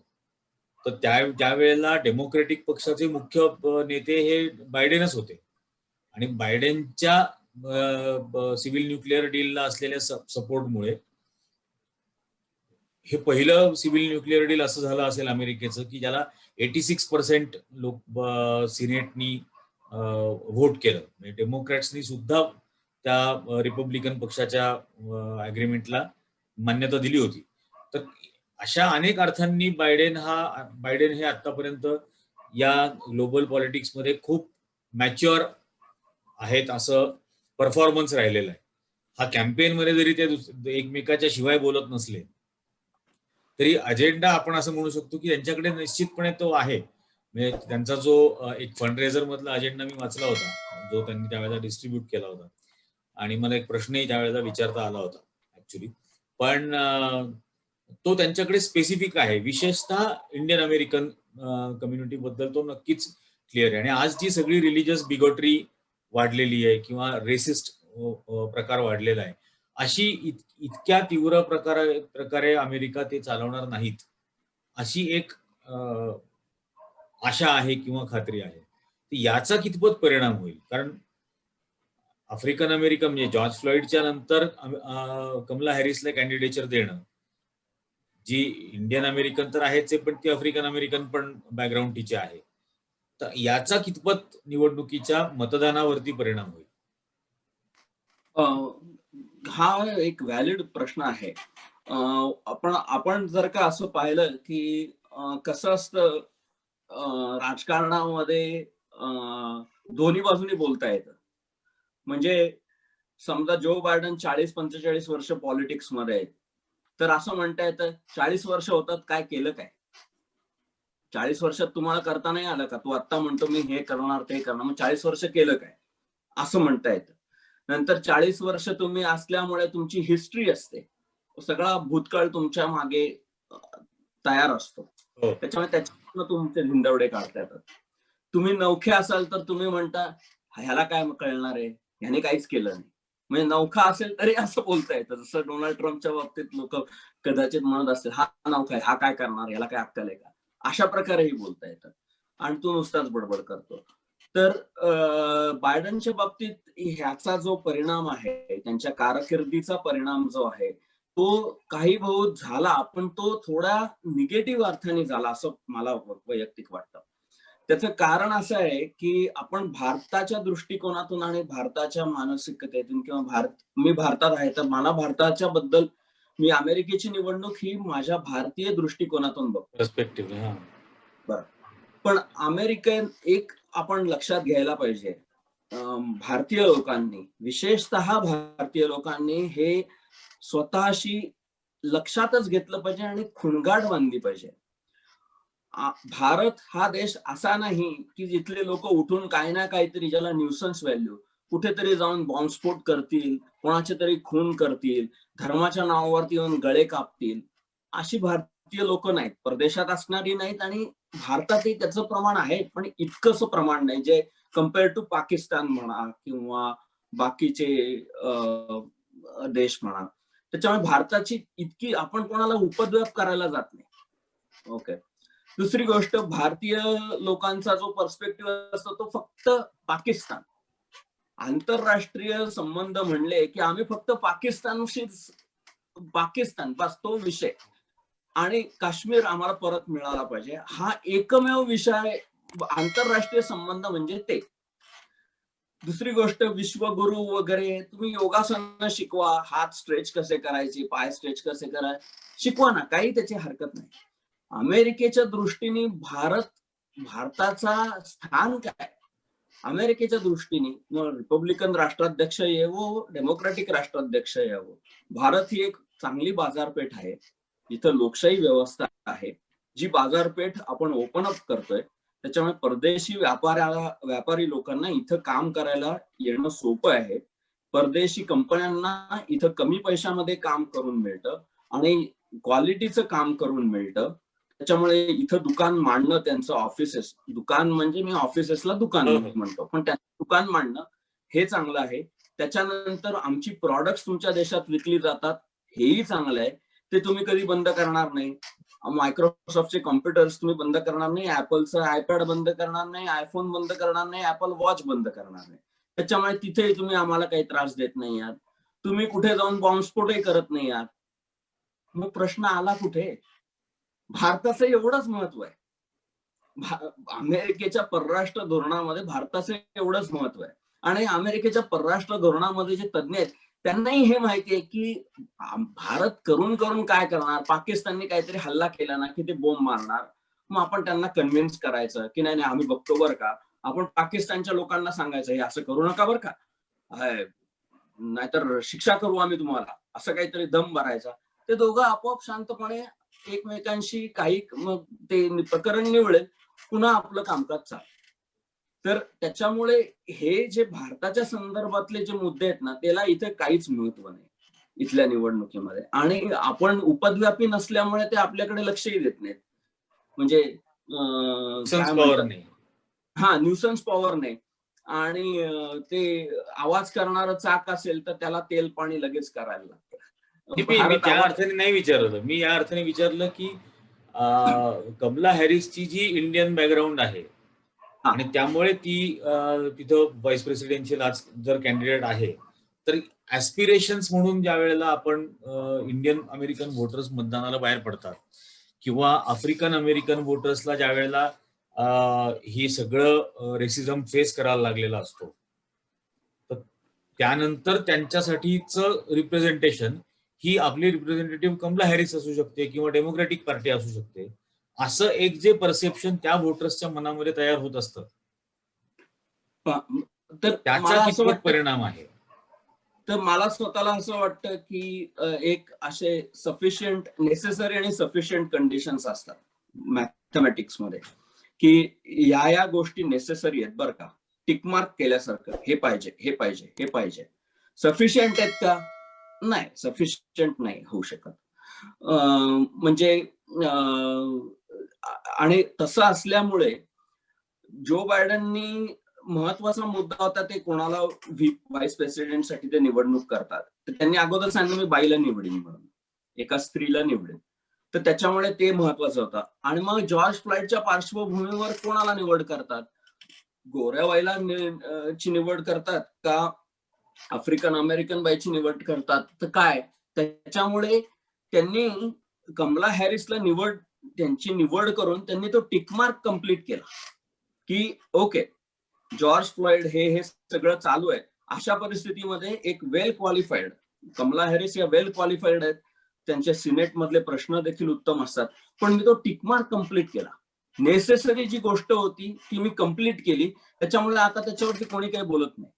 तर त्यावेळेला डेमोक्रेटिक पक्षाचे मुख्य नेते हे बायडेनच होते. आणि बायडेनच्या सिव्हिल न्यूक्लिअर डीलला असलेल्या सपोर्टमुळे हे पहिलं सिव्हिल न्यूक्लिअर डील असं झालं असेल अमेरिकेचं की ज्याला 86% लोक सिनेटनी व्होट केलं. म्हणजे डेमोक्रॅट्सनी सुद्धा त्या रिपब्लिकन पक्षाच्या अग्रीमेंटला मान्यता दिली होती. तर अशा अनेक अर्थांनी बायडेन हे आतापर्यंत या ग्लोबल पॉलिटिक्समध्ये खूप मॅच्युअर आहेत असं परफॉर्मन्स राहिलेलं आहे. हा कॅम्पेन मध्ये जरी ते एकमेकाच्या शिवाय बोलत नसले तरी अजेंडा आपण असं म्हणू शकतो की त्यांच्याकडे निश्चितपणे तो आहे. म्हणजे त्यांचा जो एक फंडरेझर मधला अजेंडा मी वाचला होता, जो त्यांनी त्यावेळेला डिस्ट्रीब्यूट केला होता, आणि मला एक प्रश्नही त्यावेळेला विचारता आला होता ऍक्च्युली. पण तो त्यांच्याकडे स्पेसिफिक आहे, विशेषतः इंडियन अमेरिकन कम्युनिटी बद्दल तो नक्कीच क्लिअर आहे. आणि आज जी सगळी रिलिजियस बिगॉटरी वाढलेली आहे किंवा रेसिस्ट प्रकार वाढलेला आहे, अशी इतक्या तीव्र प्रकारे अमेरिका ते चालवणार नाहीत, अशी एक आशा आहे किंवा खात्री आहे. याचा कितपत परिणाम होईल, कारण आफ्रिकन अमेरिकन म्हणजे जॉर्ज फ्लॉइडच्या नंतर कमला हॅरिसला कॅन्डिडेचर देणं, जी इंडियन अमेरिकन तर आहेच आहे, पण ती आफ्रिकन अमेरिकन पण बॅकग्राऊंड तिचे आहे. तर याचा कितपत निवडणुकीच्या मतदानावरती परिणाम होईल? हा एक व्हॅलिड प्रश्न आहे. आपण जर का असं पाहिलं की कसं असतं, राजकारणामध्ये दोन्ही बाजूनी बोलता येतं. म्हणजे समजा जो बायडन 40-45 वर्ष पॉलिटिक्स मध्ये आहेत, तर असं म्हणता येतं 40 वर्ष होतात, काय केलं काय? 40 वर्षात तुम्हाला करता नाही आलं का? तू आता म्हणतो मी हे करणार ते करणार, मग 40 वर्ष केलं काय असं म्हणता येतं. नंतर 40 वर्ष तुम्ही असल्यामुळे तुमची हिस्ट्री असते, सगळा भूतकाळ तुमच्या मागे तयार असतो, त्याच्यामुळे तुमचे धिंदवडे काढता येतात. तुम्ही नवखे असाल तर तुम्ही म्हणता ह्याला काय कळणार आहे, ह्याने काहीच केलं नाही. म्हणजे नवखा असेल तरी असं बोलता येतं. जसं डोनाल्ड ट्रम्पच्या बाबतीत लोक कदाचित म्हणत असतील, हा नवखा आहे, हा काय करणार, ह्याला काय अक्कल आहे का, अशा प्रकारेही बोलता येतं. आणि तो नुसताच बडबड करतो. तर बायडनच्या बाबतीत ह्याचा जो परिणाम आहे, त्यांच्या कारकिर्दीचा परिणाम जो आहे, तो काही बहुत झाला, पण तो थोडा निगेटिव्ह अर्थाने झाला असं मला वैयक्तिक वाटतं. त्याचं कारण असं आहे की आपण भारताच्या दृष्टिकोनातून आणि भारताच्या मानसिकतेतून किंवा मी भारतात आहे तर मला भारताच्या बद्दल, मी अमेरिकेची निवडणूक ही माझ्या भारतीय दृष्टिकोनातून बघतो. पर्स्पेक्टिव्ह. बरं, पण अमेरिकन एक आपण लक्षात घ्यायला पाहिजे, भारतीय लोकांनी, विशेषतः भारतीय लोकांनी हे स्वतःशी लक्षातच घेतलं पाहिजे आणि खुणगाठ बांधली पाहिजे. भारत हा देश असा नाही की जिथले लोक उठून काही ना काहीतरी, ज्याला न्यूसन्स व्हॅल्यू, कुठेतरी जाऊन बॉम्बस्फोट करतील, कोणाचे तरी खून करतील, धर्माच्या नावावरती येऊन गळे कापतील, अशी भारतीय लोक नाहीत. परदेशात असणारी नाहीत आणि भारतातही त्याचं प्रमाण आहे, पण इतकंसं प्रमाण नाही जे कम्पेअर टू पाकिस्तान म्हणा किंवा बाकीचे देश म्हणा. त्याच्यामुळे भारताची इतकी आपण कोणाला उपद्व्याप करायला जात नाही. ओके. दुसरी गोष्ट, भारतीय लोकांचा जो पर्स्पेक्टिव्ह असतो तो फक्त पाकिस्तान, आंतरराष्ट्रीय संबंध म्हणले की आम्ही फक्त पाकिस्तान बस तो विषय, आणि काश्मीर आम्हाला परत मिळाला पाहिजे, हा एकमेव विषय आंतरराष्ट्रीय संबंध म्हणजे ते. दुसरी गोष्ट, विश्वगुरु वगैरे, तुम्ही योगासनं शिकवा, हात स्ट्रेच कसे करायचे, पाय स्ट्रेच कसे करायचे शिकवा ना, काही त्याची हरकत नाही. अमेरिकेच्या दृष्टीने भारताचा स्थान काय, अमेरिकेच्या दृष्टीने रिपब्लिकन राष्ट्राध्यक्ष येवो, डेमोक्रॅटिक राष्ट्राध्यक्ष येवो, भारत ही एक चांगली बाजारपेठ आहे, जिथं लोकशाही व्यवस्था आहे, जी बाजारपेठ आपण ओपन अप करतोय. त्याच्यामुळे परदेशी व्यापारी लोकांना इथं काम करायला येणं सोपं आहे. परदेशी कंपन्यांना इथं कमी पैशामध्ये काम करून मिळतं आणि क्वालिटीचं काम करून मिळतं. त्याच्यामुळे इथं दुकान मांडणं, त्यांचं ऑफिसेस, दुकान म्हणजे मी ऑफिसेसला दुकान म्हणतो, पण त्यांचं दुकान मांडणं हे चांगलं आहे. त्याच्यानंतर आमची प्रॉडक्ट्स तुमच्या देशात विकली जातात, हेही चांगलं आहे. ते तुम्ही कधी बंद करणार नाही. मायक्रोसॉफ्टचे कॉम्प्युटर्स तुम्ही बंद करणार नाही, ऍपलचं आयपॅड बंद करणार नाही, आयफोन बंद करणार नाही, ऍपल वॉच बंद करणार नाही. त्याच्यामुळे तिथे तुम्ही आम्हाला काही त्रास देत नाही आहात. तुम्ही कुठे जाऊन बॉम्बस्फोटही करत नाही आहात. मग प्रश्न आला कुठे? भारताचं एवढंच महत्व आहे. अमेरिकेच्या परराष्ट्र धोरणामध्ये भारताचं एवढंच महत्व आहे. आणि अमेरिकेच्या परराष्ट्र धोरणामध्ये जे तज्ञ आहेत त्यांनाही हे माहिती आहे की भारत करून काय करणार, पाकिस्तानने काहीतरी हल्ला केला ना की ते बॉम्ब मारणार, मग आपण त्यांना कन्व्हिन्स करायचं की नाही आम्ही बघतो बरं का. आपण पाकिस्तानच्या लोकांना सांगायचं हे असं करू नका बरं का, नाहीतर शिक्षा करू आम्ही तुम्हाला, असं काहीतरी दम भरायचा. ते दोघं आपोआप शांतपणे एकमेकांशी काही मग ते प्रकरण निवडेल, पुन्हा आपलं कामकाज चालेल. तर त्याच्यामुळे हे जे भारताच्या संदर्भातले जे मुद्दे आहेत ना, त्याला इथे काहीच महत्व नाही इथल्या निवडणुकीमध्ये. आणि आपण उपद्व्यापी नसल्यामुळे ते आपल्याकडे लक्षही देत नाहीत. म्हणजे काय पॉवर म्हणतात, नाही. न्यूसन्स पॉवर नाही. आणि ते आवाज करणारं चाक असेल तर त्याला तेल पाणी लगेच करायला लागतं. मी त्या अर्थाने नाही विचारलं, मी या अर्थाने विचारलं की कमला हॅरिसची जी इंडियन बॅकग्राऊंड आहे आणि त्यामुळे ती तिथं व्हाईस प्रेसिडेन्शियल आज जर कॅन्डिडेट आहे, तर ऍस्पिरेशन्स म्हणून ज्या वेळेला आपण इंडियन अमेरिकन वोटर्स मतदानाला बाहेर पडतात किंवा आफ्रिकन अमेरिकन वोटर्सला ज्या वेळेला ही सगळं रेसिझम फेस करायला लागलेला असतो, तर त्यानंतर त्यांच्यासाठीच रिप्रेझेंटेशन ही आपली रिप्रेझेंटेटिव्ह कमला हॅरिस असू शकते किंवा डेमोक्रॅटिक पार्टी असू शकते, असं एक जे परसेप्शन त्या वोटर्सच्या मनामध्ये तयार होत असतं, तर त्याचा कितपत परिणाम आहे? तर मला स्वतःला असं वाटतं की एक असे सफिशियंट नेसेसरी आणि सफिशियंट कंडिशन्स असतात मॅथमॅटिक्स मध्ये, की या गोष्टी नेसेसरी आहेत बरं का, टिकमार्क केल्यासारखं, हे पाहिजे हे पाहिजे हे पाहिजे. सफिशियंट आहेत का? नाही, सफिशियंट नाही होऊ शकत. म्हणजे आणि तसं असल्यामुळे जो बायडननी महत्वाचा मुद्दा होता ते कोणाला व्हाईस प्रेसिडेंटसाठी ते निवडणूक करतात, तर त्यांनी अगोदर सांगितलं मी बाईला निवडीन म्हणून, एका स्त्रीला निवडेन. तर त्याच्यामुळे ते महत्वाचं होतं. आणि मग जॉर्ज फ्लॉइडच्या पार्श्वभूमीवर कोणाला निवड करतात? गोऱ्या बाईला ची निवड करतात का आफ्रिकन अमेरिकन बाईची निवड करतात? तर काय त्याच्यामुळे त्यांनी कमला हॅरिसला त्यांची निवड करून त्यांनी तो टिकमार्क कम्प्लीट केला की ओके, जॉर्ज फ्लॉइड हे सगळं चालू आहे. अशा परिस्थितीमध्ये एक वेल क्वालिफाईड कमला हॅरिस या वेल क्वालिफाईड आहेत, त्यांचे सिनेट मधले प्रश्न देखील उत्तम असतात, पण मी तो टिकमार्क कम्प्लीट केला. नेसेसरी जी गोष्ट होती ती मी कम्प्लीट केली, त्याच्यामुळे आता त्याच्यावरती कोणी काही बोलत नाही.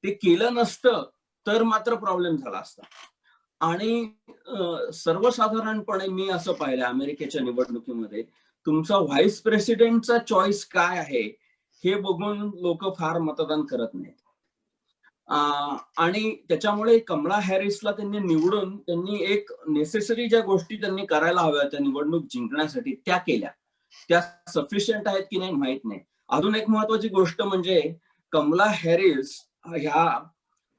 ते केलं नसतं तर मात्र प्रॉब्लेम झाला असता. आणि सर्वसाधारणपणे मी असं पाहिलं अमेरिकेच्या निवडणुकीमध्ये, तुमचा व्हाईस प्रेसिडेंटचा चॉईस काय आहे हे बघून लोक फार मतदान करत नाहीत. आणि त्याच्यामुळे कमला हॅरिसला त्यांनी निवडून त्यांनी एक नेसेसरी ज्या गोष्टी त्यांनी करायला हव्या त्या निवडणूक जिंकण्यासाठी त्या केल्या. त्या सफिशियंट आहेत की नाही माहित नाही. अजून एक महत्वाची गोष्ट म्हणजे कमला हॅरिस ह्या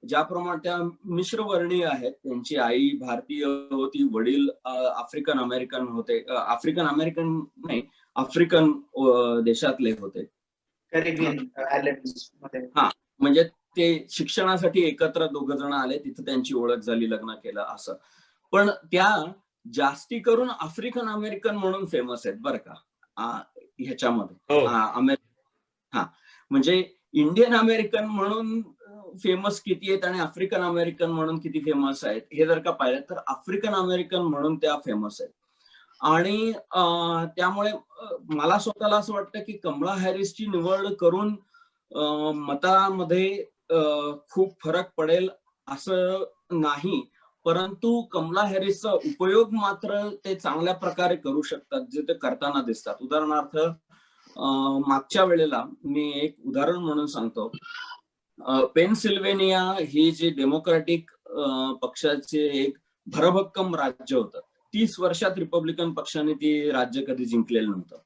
ज्याप्रमाणे त्या मिश्रवर्णीय आहेत, त्यांची आई भारतीय होती, वडील आफ्रिकन अमेरिकन होते, आफ्रिकन अमेरिकन नाही आफ्रिकन देशातले होते. म्हणजे ते शिक्षणासाठी एकत्र दोघ जण आले, तिथे त्यांची ओळख झाली, लग्न केलं असं. पण त्या जास्ती करून आफ्रिकन अमेरिकन म्हणून फेमस आहेत बरं का ह्याच्यामध्ये. म्हणजे इंडियन अमेरिकन म्हणून फेमस किती आहेत आणि आफ्रिकन अमेरिकन म्हणून किती फेमस आहेत हे जर का पाहिलं तर आफ्रिकन अमेरिकन म्हणून त्या फेमस आहेत. आणि त्यामुळे मला स्वतःला असं वाटतं की कमला हॅरिसची निवड करून मतामध्ये खूप फरक पडेल असं नाही, परंतु कमला हॅरिसचा उपयोग मात्र ते चांगल्या प्रकारे करू शकतात, जे ते करताना दिसतात. उदाहरणार्थ मागच्या वेळेला मी एक उदाहरण म्हणून सांगतो. पेनसिल्व्हेनिया ही जी डेमोक्रॅटिक पक्षाचे एक भरभक्कम राज्य होतं. 30 वर्षात रिपब्लिकन पक्षाने ती राज्य कधी जिंकलेलं नव्हतं.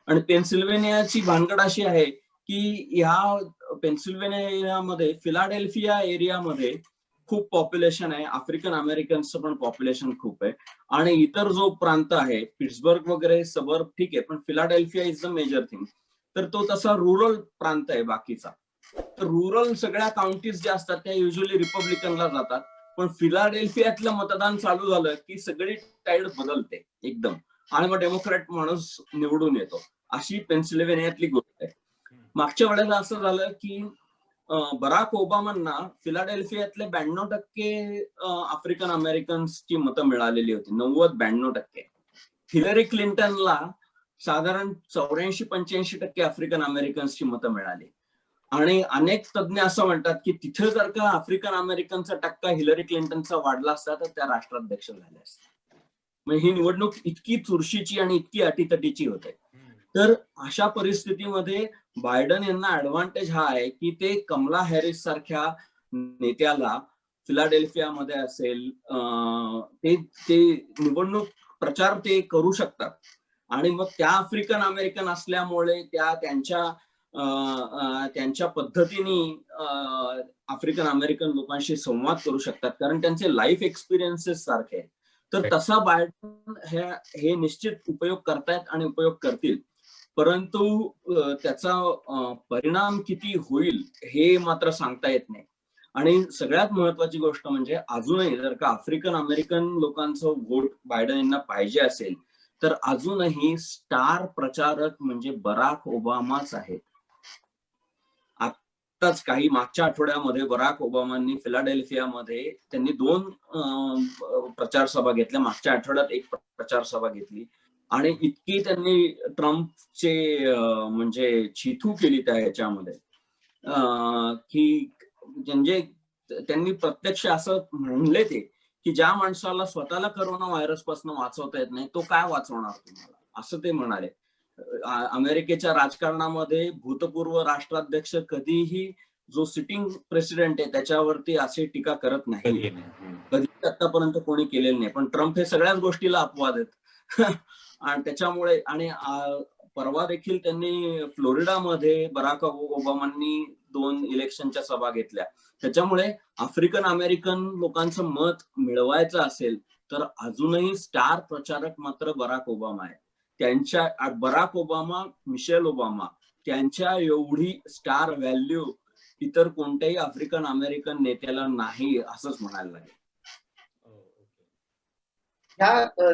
आणि पेनसिल्व्हेनियाची भानगड अशी आहे की ह्या पेनसिल्व्हेनियामध्ये फिलाडेल्फिया एरियामध्ये खूप पॉप्युलेशन आहे, आफ्रिकन अमेरिकनचं पण पॉप्युलेशन खूप आहे. आणि इतर जो प्रांत आहे पिट्सबर्ग वगैरे सबर्ब ठीक आहे, पण Philadelphia is the major thing. तर तो तसा रुरल प्रांत आहे बाकीचा. तर रुरल सगळ्या काउंटीज ज्या असतात त्या युजली रिपब्लिकनला जातात, पण फिलाडेल्फियातलं मतदान चालू झालं की सगळी टाईड बदलते एकदम, आणि मग डेमोक्रॅट माणूस निवडून येतो. अशी पेनसिल्व्हेनियातली गोष्ट आहे. मागच्या वेळेला असं झालं की बराक ओबामांना फिलाडेल्फियातले 92% आफ्रिकन अमेरिकन्सची मतं मिळालेली होती, 90-92%. हिलरी क्लिंटनला साधारण 84-85% आफ्रिकन अमेरिकन्सची मतं मिळाली. आणि अनेक तज्ञ असं म्हणतात की तिथे जर का आफ्रिकन अमेरिकनचा टक्का हिलरी क्लिंटनचा वाढला असता तर त्या राष्ट्राध्यक्ष झाल्या असत्या. म्हणजे ही निवडणूक इतकी चुरशीची आणि इतकी अटीतटीची होते. तर अशा परिस्थितीमध्ये बायडन यांना ऍडव्हान्टेज हा आहे की ते कमला हॅरिस सारख्या नेत्याला फिलाडेल्फियामध्ये असेल ते निवडणूक प्रचार ते करू शकतात. आणि मग त्या आफ्रिकन अमेरिकन असल्यामुळे त्यांच्या पद्धतीने आफ्रिकन अमेरिकन लोकांशी संवाद करू शकतात, कारण त्यांचे लाईफ एक्सपिरियन्सेस सारखे आहेत. तर तसा बायडन हे निश्चित उपयोग करतायत आणि उपयोग करतील. परंतु त्याचा परिणाम किती होईल हे मात्र सांगता येत नाही. आणि सगळ्यात महत्वाची गोष्ट म्हणजे अजूनही जर का आफ्रिकन अमेरिकन लोकांचं वोट बायडन यांना पाहिजे असेल तर अजूनही स्टार प्रचारक म्हणजे बराक ओबामाच आहेत. आताच काही मागच्या आठवड्यामध्ये बराक ओबामांनी फिलाडेल्फियामध्ये त्यांनी 2 प्रचार सभा घेतल्या. मागच्या आठवड्यात एक प्रचार सभा घेतली आणि इतकी त्यांनी ट्रम्पचे म्हणजे छिथू केली त्या ह्याच्यामध्ये की म्हणजे त्यांनी प्रत्यक्ष असं म्हणले ते की ज्या माणसाला स्वतःला करोना व्हायरस पासून वाचवता येत नाही तो काय वाचवणार तुम्हाला, असं ते म्हणाले. अमेरिकेच्या राजकारणामध्ये भूतपूर्व राष्ट्राध्यक्ष कधीही जो सिटिंग प्रेसिडेंट आहे त्याच्यावरती अशी टीका करत नाही, कधी आतापर्यंत कोणी केलेलं नाही. पण ट्रम्प हे सगळ्याच गोष्टीला अपवाद आहेत आणि त्याच्यामुळे आणि परवा देखील त्यांनी फ्लोरिडामध्ये बराक ओबामांनी 2 इलेक्शनच्या सभा घेतल्या. त्याच्यामुळे आफ्रिकन अमेरिकन लोकांचं मत मिळवायचं असेल तर अजूनही स्टार प्रचारक मात्र बराक ओबामा आहे. त्यांच्या बराक ओबामा, मिशेल ओबामा त्यांच्या एवढी स्टार व्हॅल्यू इतर कोणत्याही आफ्रिकन अमेरिकन नेत्याला नाही असंच म्हणायला लागेल.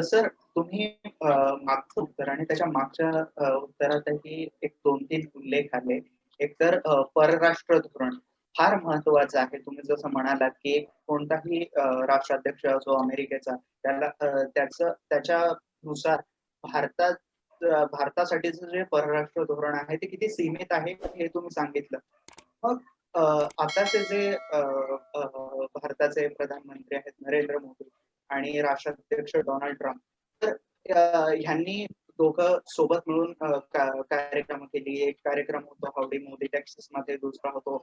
सर तुम्ही मागचं उत्तर आणि त्याच्या मागच्या उत्तरातही एक 2-3 उल्लेख आले. एकतर परराष्ट्र धोरण फार महत्वाचं आहे. तुम्ही जसं म्हणालात की कोणताही राष्ट्राध्यक्ष असो अमेरिकेचा त्याला त्याच्यानुसार भारतासाठीचं जे परराष्ट्र धोरण आहे ते किती सीमित आहे हे तुम्ही सांगितलं. मग आताचे जे भारताचे प्रधानमंत्री आहेत नरेंद्र मोदी आणि राष्ट्राध्यक्ष डोनाल्ड ट्रम्प, तर ह्यांनी दोघं सोबत मिळून कार्यक्रम केली. एक कार्यक्रम होतो हाऊडी मोदी टेक्सास मध्ये, दुसरा होतो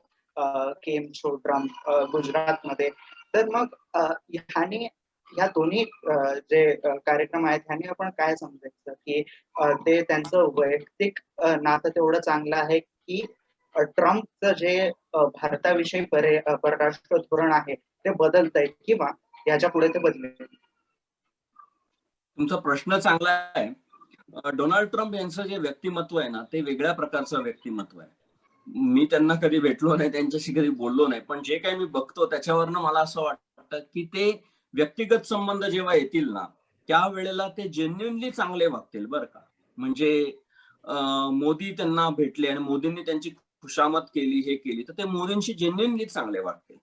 केम शो ट्रम्प गुजरातमध्ये. तर मग ह्या दोन्ही जे कार्यक्रम आहेत ह्यांनी आपण काय समजायचं की ते त्यांचं वैयक्तिक नातं तेवढं चांगलं आहे की ट्रम्पचं जे भारताविषयी परराष्ट्र धोरण आहे ते बदलतंय किंवा याच्या पुढे ते बदलेल? तुमचा प्रश्न चांगला आहे. डोनाल्ड ट्रम्प यांचं जे व्यक्तिमत्व आहे ना ते वेगळ्या प्रकारचं व्यक्तिमत्व आहे. मी त्यांना कधी भेटलो नाही, त्यांच्याशी कधी बोललो नाही, पण जे काही मी बघतो त्याच्यावरनं मला असं वाटतं की ते व्यक्तिगत संबंध जेव्हा येतील ना त्यावेळेला ते जेन्युइनली चांगले वागतील बरं का. म्हणजे मोदी त्यांना भेटले आणि मोदींनी त्यांची खुशामत केली, हे केली, तर ते मोदींशी जेन्युइनली चांगले वागतील.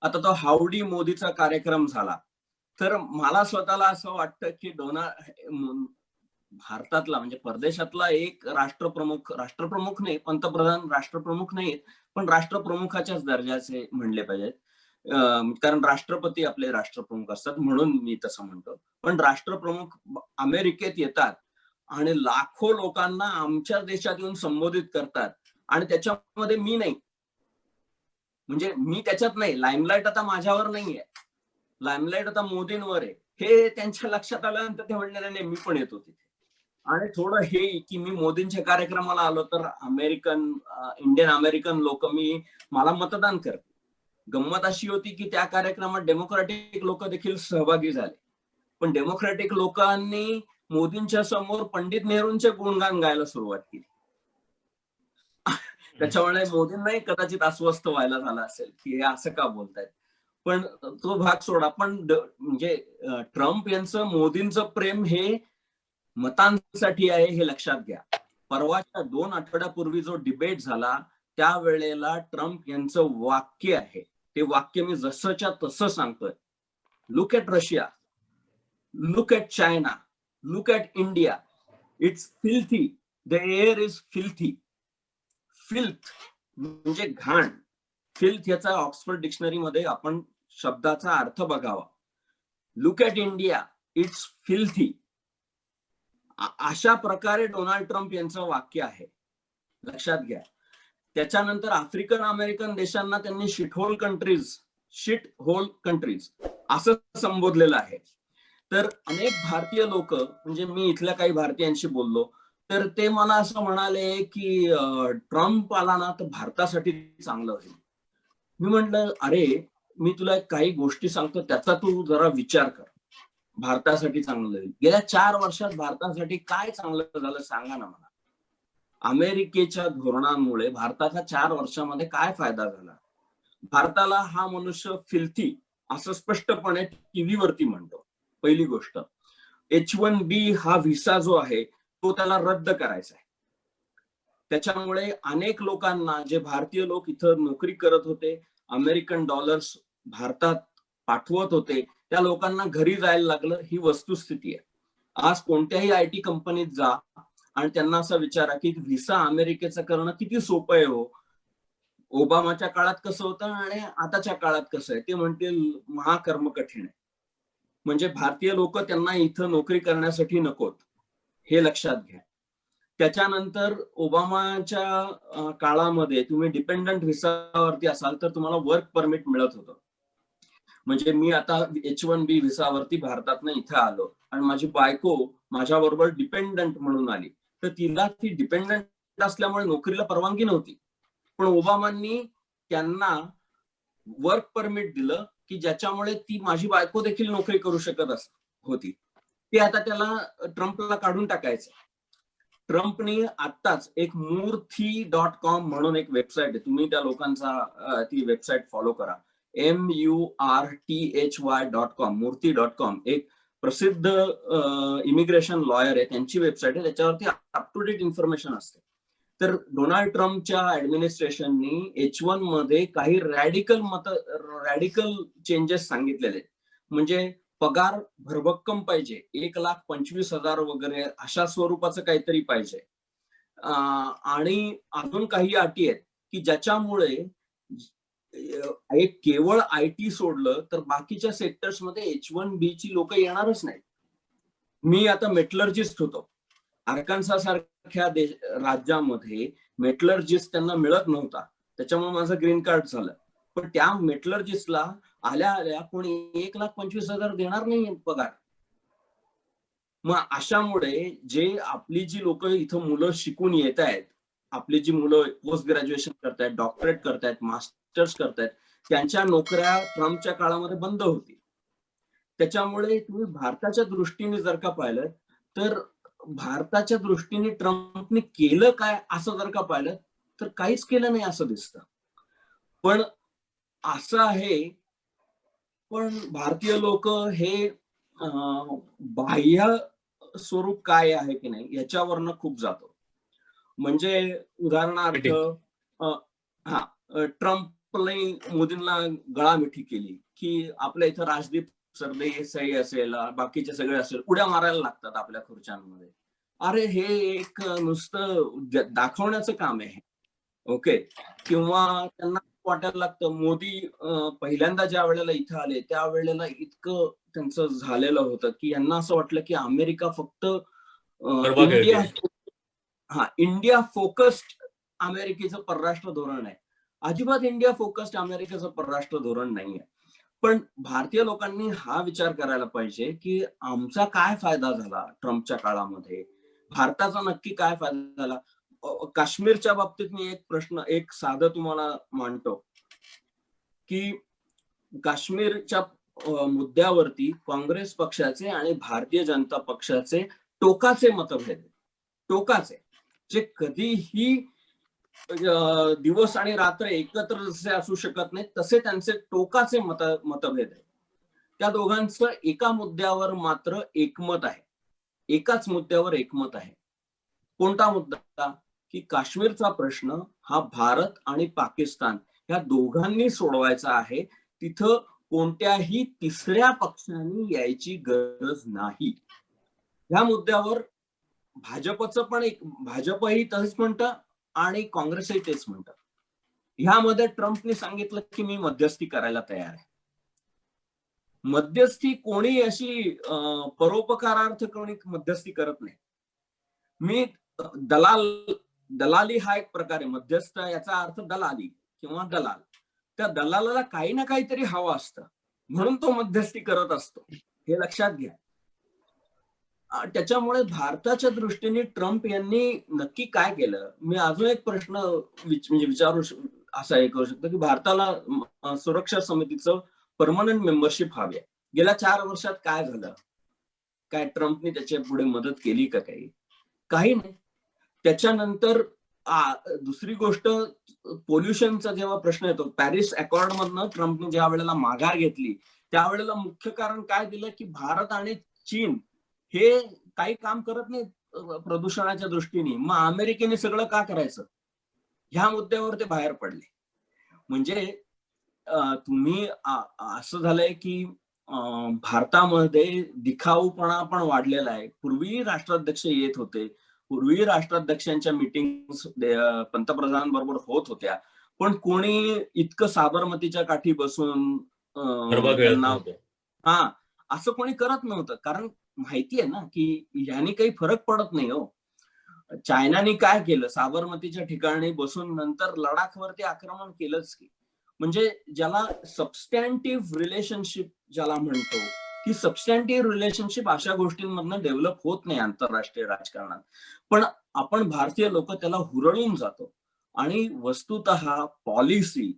आता तो हाऊडी मोदीचा कार्यक्रम झाला तर मला स्वतःला असं वाटतं की भारतातला म्हणजे परदेशातला एक राष्ट्रप्रमुख नाही, पंतप्रधान राष्ट्रप्रमुख नाहीत, पण राष्ट्रप्रमुखाच्याच दर्जाचे म्हणले पाहिजेत. कारण राष्ट्रपती आपले राष्ट्रप्रमुख असतात म्हणून मी तसं म्हणतो. पण राष्ट्रप्रमुख अमेरिकेत येतात आणि लाखो लोकांना आमच्या देशात येऊन संबोधित करतात आणि त्याच्यामध्ये मी नाही, म्हणजे मी त्याच्यात नाही. लाईमलाईट आता माझ्यावर नाहीये, लाईमलाईट आता मोदींवर आहे. हे त्यांच्या लक्षात आल्यानंतर ते म्हणले नाही मी पण येतो तिथे. आणि थोडं हे की मी मोदींच्या कार्यक्रमाला आलो तर इंडियन अमेरिकन लोक मला मतदान करते. गंमत अशी होती की त्या कार्यक्रमात डेमोक्रॅटिक लोक देखील सहभागी झाले, पण डेमोक्रॅटिक लोकांनी मोदींच्या समोर पंडित नेहरूंचे गुणगान गायला सुरुवात केली. त्याच्यामुळे मोदींनाही कदाचित अस्वस्थ व्हायला झालं असेल की हे असं का बोलतायत. पण तो भाग सोडा. पण म्हणजे ट्रम्प यांचं मोदींचं प्रेम हे मतांसाठी आहे हे लक्षात घ्या. परवाच्या 2 आठवड्यापूर्वी जो डिबेट झाला त्यावेळेला ट्रम्प यांचं वाक्य आहे, ते वाक्य मी जसंच्या तसं सांगतोय. Look at Russia, look at China, look at India, it's filthy, the air is filthy. Filth म्हणजे घाण. फिल्थ याचा ऑक्सफर्ड डिक्शनरीमध्ये आपण शब्दाचा अर्थ बघावा. Look at India, it's filthy. अशा प्रकारे डोनाल्ड ट्रम्प यांचं वाक्य आहे, लक्षात घ्या. त्याच्यानंतर आफ्रिकन अमेरिकन देशांना त्यांनी शिट होल कंट्रीज असं संबोधलेलं आहे. तर अनेक भारतीय लोक, म्हणजे मी इथल्या काही भारतीयांशी बोललो, तर ते मला असं म्हणाले की ट्रम्प आला ना तर भारतासाठी चांगलं होईल. मी म्हटलं, अरे मी तुला काही गोष्टी सांगतो, त्याचा तू जरा विचार कर. भारतासाठी चांगलं होईल. गेल्या 4 वर्षात भारतासाठी काय चांगलं झालं सांगा ना मला. अमेरिकेच्या धोरणांमुळे भारताचा 4 वर्षामध्ये काय फायदा झाला? भारताला हा मनुष्य फिल्थी असं स्पष्टपणे टीव्हीवरती म्हणतो. पहिली गोष्ट. H1B हा व्हिसा जो आहे तो त्याला रद्द करायचा आहे. त्याच्यामुळे अनेक लोकांना, जे भारतीय लोक इथं नोकरी करत होते, अमेरिकन डॉलर्स भारतात पाठवत होते, त्या लोकांना घरी जायला लागलं. ही वस्तुस्थिती आहे. आज कोणत्याही IT कंपनीत जा आणि त्यांना असं विचारा की व्हिसा अमेरिकेचं करणं किती सोपं आहे हो. ओबामाच्या काळात कसं होतं आणि आताच्या काळात कसं आहे, ते म्हणतील महाकर्म कठीण आहे. म्हणजे भारतीय लोक त्यांना इथं नोकरी करण्यासाठी नकोत, हे लक्षात घ्या. त्याच्यानंतर ओबामाच्या काळामध्ये तुम्ही डिपेंडंट व्हिसावरती असाल तर तुम्हाला वर्क परमिट मिळत होतं. म्हणजे मी आता H1B व्हिसावरती भारतातनं इथे आलो आणि माझी बायको माझ्या बरोबर डिपेंडंट म्हणून आली, तर तिला ती डिपेंडंट असल्यामुळे नोकरीला परवानगी नव्हती. पण ओबामांनी त्यांना वर्क परमिट दिलं की ज्याच्यामुळे ती माझी बायको देखील नोकरी करू शकत होती. ते आता त्याला ट्रम्पला काढून टाकायचं. ट्रम्पनी आत्ताच एक मूर्थी.com म्हणून एक वेबसाईट आहे, तुम्ही त्या लोकांचा ती वेबसाईट फॉलो करा. MURTHY.com, मूर्थी.com. एक प्रसिद्ध इमिग्रेशन लॉयर आहे, त्यांची वेबसाईट आहे, त्याच्यावरती अप टू डेट इन्फॉर्मेशन असते. तर डोनाल्ड ट्रम्पच्या ऍडमिनिस्ट्रेशननी H1 मध्ये काही रॅडिकल चेंजेस सांगितलेले. म्हणजे पगार भरभक्कम पाहिजे, 1,25,000 वगैरे अशा स्वरूपाचं काहीतरी पाहिजे. आणि अजून काही अटी आहेत की ज्याच्यामुळे एक केवळ IT सोडलं तर बाकीच्या सेक्टर्समध्ये H1B ची लोक येणारच नाही. मी आता मेटलर्जिस्ट होतो. आर्कान्सा सारख्या राज्यामध्ये मेटलर्जिस्ट त्यांना मिळत नव्हता, त्याच्यामुळे माझं ग्रीन कार्ड झालं. पण त्या मेटलर्जिस्टला आल्या कोणी 1,25,000 देणार नाही पगार. मग अशामुळे जे आपली जी लोक इथं मुलं शिकून येत आहेत, आपली जी मुलं पोस्ट ग्रॅज्युएशन करतायत, डॉक्टरेट करतायत, मास्टर्स करतायत, त्यांच्या नोकऱ्या ट्रम्पच्या काळामध्ये बंद होती. त्याच्यामुळे तुम्ही भारताच्या दृष्टीने जर का पाहिलं तर भारताच्या दृष्टीने ट्रम्पने केलं काय असं जर का पाहिलं तर काहीच केलं नाही असं दिसतं. पण असं आहे, पण भारतीय लोक हे बाह्य स्वरूप काय आहे की नाही याच्यावरनं खूप जातो. म्हणजे उदाहरणार्थ ट्रम्पने मोदींना गळामिठी केली की आपल्या इथं राजदीप सरदेसाई असेल, बाकीचे सगळे असेल, उड्या मारायला लागतात आपल्या खुर्च्यांमध्ये. अरे हे एक नुसतं दाखवण्याचं काम आहे. ओके. किंवा त्यांना वाटायला लागतं मोदी पहिल्यांदा ज्या वेळेला इथं आले त्यावेळेला इतकं त्यांचं झालेलं होतं की यांना असं वाटलं की अमेरिका फक्त इंडिया फोकस्ड अमेरिकेचं परराष्ट्र धोरण आहे. अजिबात इंडिया फोकस्ड अमेरिकेचं परराष्ट्र धोरण नाहीये. पण भारतीय लोकांनी हा विचार करायला पाहिजे की आमचा काय फायदा झाला ट्रम्पच्या काळामध्ये, भारताचा नक्की काय फायदा झाला. काश्मीरच्या बाबतीत मी एक साधं तुम्हाला मांडतो की काश्मीरच्या मुद्द्यावरती काँग्रेस पक्षाचे आणि भारतीय जनता पक्षाचे टोकाचे मतभेद, टोकाचे, जे कधीही दिवस आणि रात्र एकत्र जसे असू शकत नाही तसे त्यांचे टोकाचे मतभेद आहे. त्या दोघांचं एका मुद्द्यावर मात्र एकमत आहे, एकाच मुद्द्यावर एकमत आहे. कोणता मुद्दा? की काश्मीरचा प्रश्न हा भारत आणि पाकिस्तान या दोघांनी सोडवायचा आहे. तिथं कोणत्याही तिसऱ्या पक्षाने यायची गरज नाही. ह्या मुद्द्यावर भाजपही तसंच म्हणतं आणि काँग्रेसही तेच म्हणतं. ह्यामध्ये ट्रम्पने सांगितलं की मी मध्यस्थी करायला तयार आहे. मध्यस्थी कोणी अशी परोपकारार्थ कोणी मध्यस्थी करत नाही. मी दलाली हा एक प्रकार आहे. मध्यस्थ याचा अर्थ दलाली किंवा दलाल. त्या दलालाला काही ना काहीतरी हवं असतं, म्हणून तो मध्यस्थी करत असतो, हे लक्षात घ्या. त्याच्यामुळे भारताच्या दृष्टीने ट्रम्प यांनी नक्की काय केलं? मी अजून एक प्रश्न म्हणजे विचारू असा हे करू शकतो की भारताला सुरक्षा समितीचं परमनंट मेंबरशिप हवी आहे. गेल्या 4 वर्षात काय झालं? काय ट्रम्पने त्याच्या पुढे मदत केली का काही नाही. त्याच्यानंतर दुसरी गोष्ट, पोल्युशनचा जेव्हा प्रश्न येतो, पॅरिस अकॉर्ड मधनं ट्रम्पने ज्या वेळेला माघार घेतली त्यावेळेला मुख्य कारण काय दिलं की भारत आणि चीन हे काही काम करत नाही प्रदूषणाच्या दृष्टीने, मग अमेरिकेने सगळं का करायचं? ह्या मुद्द्यावर ते बाहेर पडले. म्हणजे तुम्ही असं झालंय की भारतामध्ये दिखाऊपणा पण वाढलेला आहे. पूर्वी राष्ट्राध्यक्ष येत होते, पूर्वी राष्ट्राध्यक्षांच्या मीटिंग पंतप्रधानांबरोबर होत होत्या, पण कोणी इतकं साबरमतीच्या काठी बसून त्यांना असं कोणी करत नव्हतं. कारण माहिती आहे ना की ह्यानी काही फरक पडत नाही हो. चायनाने काय केलं, साबरमतीच्या ठिकाणी बसून नंतर लडाखवरती आक्रमण केलंच की. म्हणजे ज्याला सबस्टॅन्टिव्ह रिलेशनशिप ज्याला म्हणतो, की सबस्टॅन्टिव्ह रिलेशनशिप अशा गोष्टींमधनं डेव्हलप होत नाही आंतरराष्ट्रीय राजकारणात. पण आपण भारतीय लोक त्याला हुरळून जातो आणि वस्तुतः पॉलिसी,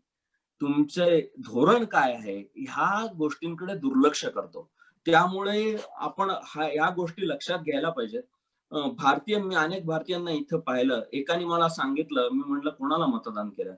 तुमचे धोरण काय आहे ह्या गोष्टींकडे दुर्लक्ष करतो. त्यामुळे आपण या गोष्टी लक्षात घ्यायला पाहिजेत. मी अनेक भारतीयांना इथं पाहिलं. एकाने मला सांगितलं, मी म्हटलं कोणाला मतदान केलं?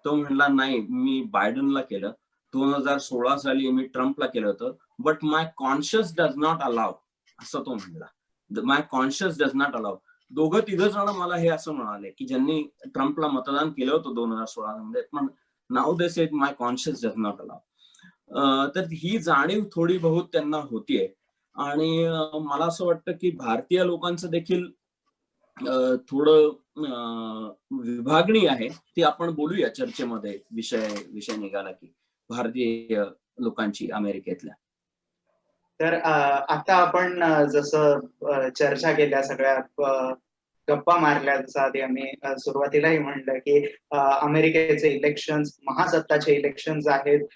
तो म्हणला नाही, मी बायडनला केलं. 2016 साली मी ट्रम्पला केलं होतं. But my conscious does not allow, असं तो म्हणला. माय कॉन्शियस डज नॉट अलाव. दोघं तिघ जण मला हे असं म्हणाले की ज्यांनी ट्रम्पला मतदान केलं होतं 2016 मध्ये, पण नाव they said my conscious does not allow. तर ही जाणीव थोडी बहुत त्यांना होतीये. आणि मला असं वाटतं की भारतीय लोकांचं देखील थोडं विभागणी आहे, ती आपण बोलूया चर्चेमध्ये. विषय निघाला की भारतीय लोकांची अमेरिकेतल्या. तर आता आपण जसं चर्चा केल्या, सगळ्या गप्पा मारल्या, जसं आधी आम्ही सुरुवातीलाही म्हणलं की अमेरिकेचे इलेक्शन्स, महासत्ताचे इलेक्शन्स आहेत,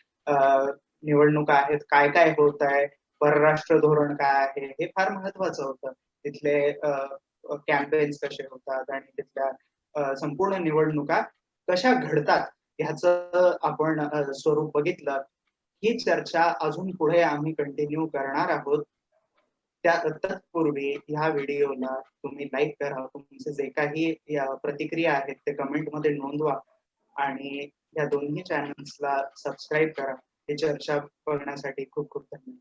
निवडणुका आहेत, काय काय होत आहे, परराष्ट्र धोरण काय आहे, हे फार महत्वाचं होतं. तिथले कॅम्पेन्स कसे होतात आणि तिथल्या संपूर्ण निवडणुका कशा घडतात ह्याचं आपण स्वरूप बघितलं. ही चर्चा अजून पुढे आम्ही कंटिन्यू करणार आहोत. तत्पूर्वी ह्या व्हिडिओला तुम्ही लाईक करा, तुमचे जे काही प्रतिक्रिया आहेत ते कमेंटमध्ये नोंदवा आणि या दोन्ही चॅनल्सला सबस्क्राईब करा. ही चर्चा बघण्यासाठी खूप खूप धन्यवाद.